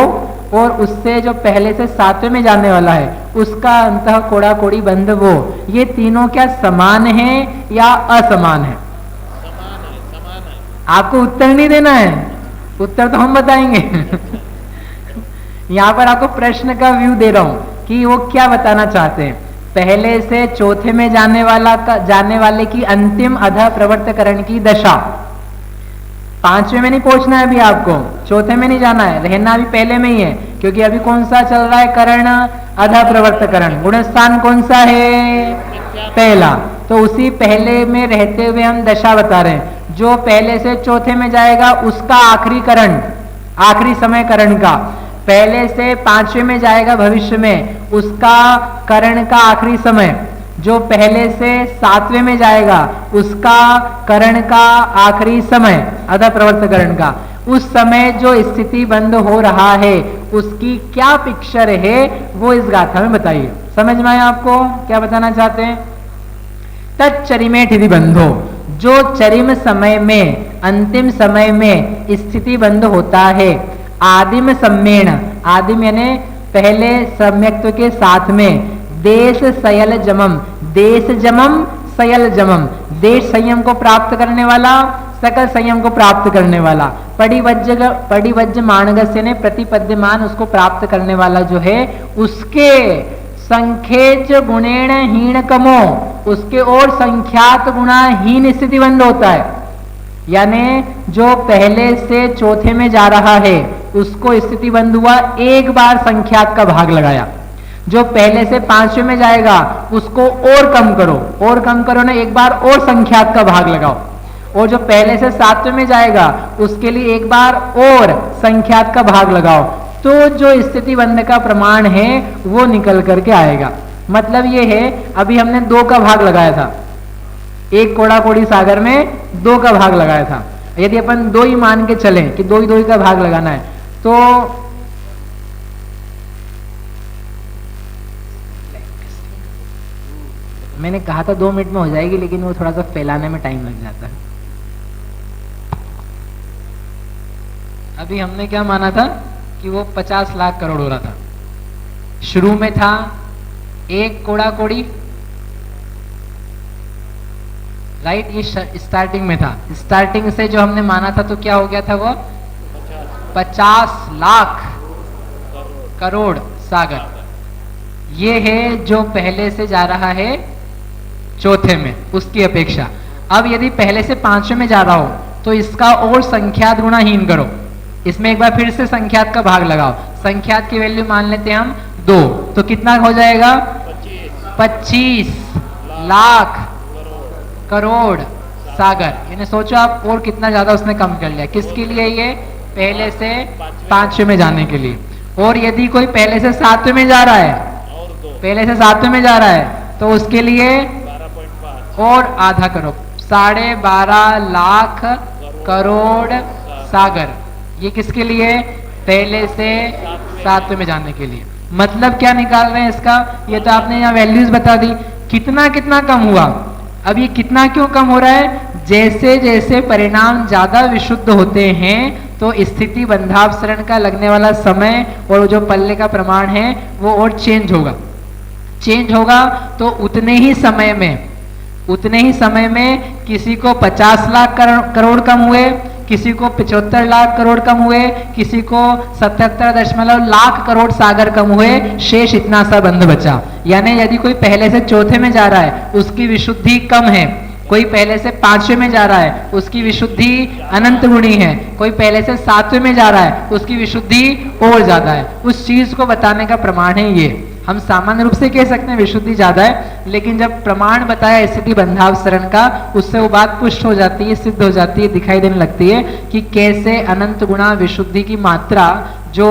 और उससे जो पहले से 7वें में जाने वाला है उसका अंतः कोड़ा कोड़ी बंद वो, ये तीनों क्या समान है या असमान है? समान है। आपको उत्तर नहीं देना है, उत्तर तो हम बताएंगे। यहाँ पर आपको प्रश्न का व्यू दे रहा हूं कि वो क्या बताना चाहते हैं। पहले से चौथे में जाने वाले की अंतिम अधः प्रवर्तकरण की दशा, 5वें में नहीं पहुंचना है अभी आपको, चौथे में नहीं जाना है, रहना अभी पहले में ही है, क्योंकि अभी कौन सा चल रहा है करण? अधः प्रवर्तकरण। गुणस्थान कौन सा है? पहला। तो उसी पहले में रहते हुए हम दशा बता रहे हैं। जो पहले से चौथे में जाएगा उसका आखिरी करण, आखिरी समय करण का, पहले से 5वें में जाएगा भविष्य में उसका करण का आखिरी समय, जो पहले से 7वें में जाएगा उसका करण का आखिरी समय अधः प्रवर्तकरण का, उस समय जो स्थिति बंद हो रहा है उसकी क्या पिक्चर है वो इस गाथा में बताइए। समझ में आया आपको क्या बताना चाहते हैं? तच्चरिमे ठिति बंधो, जो चरिम समय में, अंतिम समय में स्थिति बंद होता है, आदिम सम्मेण, आदिम यानी पहले सम्यक्त्व के साथ में, देश सयल जमम, देश जमम सयल जमम, देश संयम को प्राप्त करने वाला, सकल संयम को प्राप्त करने वाला, पड़िवज्ज माणगस्य ने प्रतिपद्यमान उसको प्राप्त करने वाला जो है उसके संख्येच गुणेण हीन कमो, उसके और संख्यात गुणाहीन स्थिति बंद होता है। यानी जो पहले से चौथे में जा रहा है उसको स्थिति बंद हुआ, एक बार संख्यात का भाग लगाया। जो पहले से 5वें में जाएगा उसको और कम करो, और कम करो ना, एक बार और संख्यात का भाग लगाओ, और जो पहले से 7वें में जाएगा उसके लिए एक बार और संख्यात का भाग लगाओ, तो जो स्थिति बंध का प्रमाण है वो निकल करके आएगा। मतलब ये है, अभी हमने 2 का भाग लगाया था, एक कोड़ा कोड़ी सागर में 2 का भाग लगाया था। यदि अपन 2 ही मान के चलें कि 2 ही का भाग लगाना है, तो मैंने कहा था 2 मिनट में हो जाएगी, लेकिन वो थोड़ा सा फैलाने में टाइम लग जाता है। अभी हमने क्या माना था कि वो 50 लाख करोड़ हो रहा था। शुरू में था 1 कोड़ा कोड़ी, राइट, ये स्टार्टिंग में था। स्टार्टिंग से जो हमने माना था तो क्या हो गया था, वो 50 लाख करोड़ सागर। ये है जो पहले से जा रहा है चौथे में उसकी अपेक्षा। अब यदि पहले से 5वें में जा रहा हो तो इसका और संख्यात गुणाहीन करो, इसमें एक बार फिर से संख्यात का भाग लगाओ। संख्यात की वैल्यू मान लेते हैं हम 2, तो कितना हो जाएगा? 25 लाख करोड़ सागर। यानी सोचो आप, और कितना ज्यादा उसने कम कर लिया। किसके लिए? ये पहले से 5वें में जाने के लिए। और यदि कोई पहले से 7वें में जा रहा है, पहले से 7वें में जा रहा है, तो उसके लिए 12.5 और आधा करो, 12.5 लाख करोड़ सागर। ये किसके लिए? पहले से 7वें में जाने के लिए। मतलब क्या निकाल रहे हैं इसका? ये तो आपने यहाँ वैल्यूज बता दी, कितना कितना कम हुआ। अब ये कितना क्यों कम हो रहा है? जैसे जैसे परिणाम ज्यादा विशुद्ध होते हैं तो स्थिति बंधावसरण का लगने वाला समय और जो पल्ले का प्रमाण है वो और चेंज होगा। चेंज होगा तो उतने ही समय में किसी को 50 लाख करोड़ कम हुए, किसी को 75 लाख करोड़ कम हुए, किसी को 77 लाख करोड़ सागर कम हुए, शेष इतना सा बंध बचा। यानी यदि कोई पहले से चौथे में जा रहा है उसकी विशुद्धि कम है, कोई पहले से 5वें में जा रहा है उसकी विशुद्धि अनंत गुणी है, कोई पहले से 7वें में जा रहा है उसकी विशुद्धि और ज्यादा है। उस चीज को बताने का प्रमाण है ये हम सामान्य रूप से कह सकते हैं विशुद्धि ज्यादा है, लेकिन जब प्रमाण बताया स्थिति बंधावसरण का, उससे वो बात पुष्ट हो जाती है, सिद्ध हो जाती है, दिखाई देने लगती है कि कैसे अनंत गुणा विशुद्धि की मात्रा जो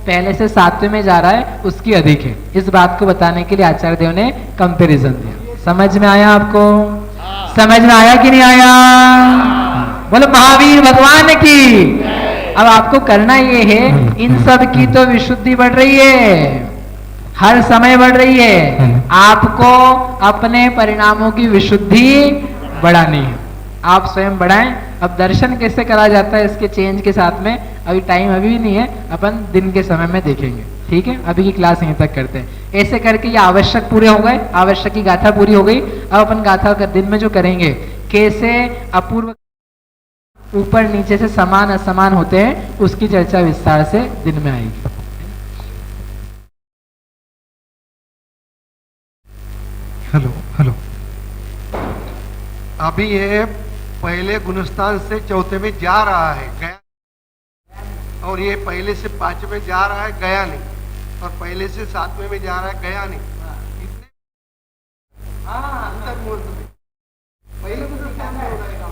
पहले से 7वें में जा रहा है उसकी अधिक है। इस बात को बताने के लिए आचार्य देव ने कंपेरिजन दिया। समझ में आया आपको? समझ में आया कि नहीं आया? बोलो महावीर भगवान की। अब आपको करना ये है, इन सब की तो विशुद्धि बढ़ रही है, हर समय बढ़ रही है, आपको अपने परिणामों की विशुद्धि बढ़ानी है। आप स्वयं बढ़ाएं। अब दर्शन कैसे करा जाता है इसके चेंज के साथ में अभी टाइम अभी भी नहीं है, अपन दिन के समय में देखेंगे। ठीक है, अभी की क्लास यहीं तक करते हैं। ऐसे करके ये आवश्यक पूरे हो गए, आवश्यक की गाथा पूरी हो गई। अब अपन गाथा का दिन में जो करेंगे, कैसे अपूर्व ऊपर नीचे से समान असमान होते हैं, उसकी चर्चा विस्तार से दिन में आएगी। Hello hello. अभी ये पहले गुणस्थान से चौथे में जा रहा है, गया, और ये पहले से 5वें में जा रहा है, गया नहीं, और पहले से 7वें में जा रहा है, गया नहीं।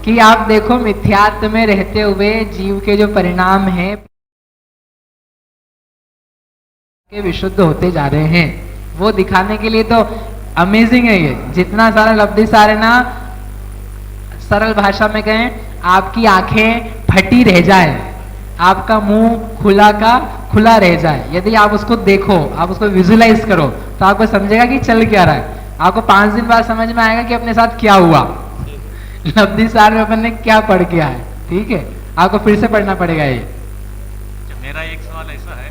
कि आप देखो मिथ्यात्व में रहते हुए जीव के जो परिणाम हैं के विशुद्ध होते जा रहे हैं, वो दिखाने के लिए तो अमेजिंग है ये। जितना सारा लब्धि सारे ना सरल भाषा में कहें, आपकी आंखें फटी रह जाए, आपका मुंह खुला का खुला रह जाए, यदि आप उसको देखो, आप उसको विजुलाइज करो, तो आपको समझेगा कि चल क्या रहा है। आपको 5 दिन बाद समझ में आएगा कि अपने साथ क्या हुआ, लब्धि सार में अपन ने क्या पढ़ किया है। ठीक है, आपको फिर से पढ़ना पड़ेगा ये। मेरा एक सवाल ऐसा है,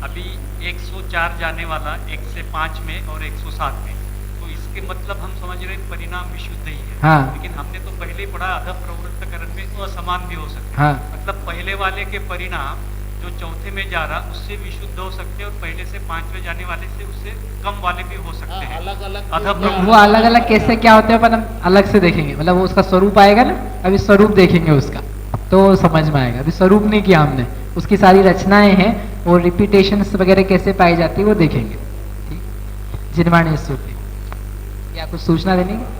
अभी 104 जाने वाला 1 से 5 में और 107 में, तो इसके मतलब हम समझ रहे हैं परिणाम विशुद्ध ही है। हाँ। लेकिन हमने तो पहले ही पढ़ा अध प्रवृत्तकरण में असमान भी हो सकते हैं। हाँ। मतलब पहले वाले के परिणाम जो चौथे में जा रहा उससे विशुद्ध हो सकते हैं, और पहले से 5वें जाने वाले से उससे कम वाले भी हो सकते हैं। अलग अलग अध वो अलग अलग कैसे क्या होते हैं अपन अलग से देखेंगे, मतलब वो उसका स्वरूप आएगा ना, अभी स्वरूप देखेंगे उसका तो समझ में आएगा। अभी स्वरूप नहीं किया हमने, उसकी सारी रचनाएं हैं और रिपीटेशंस वगैरह कैसे पाई जाती है वो देखेंगे। ठीक, जिनवाणी स्तुति, क्या कुछ सूचना देनी है?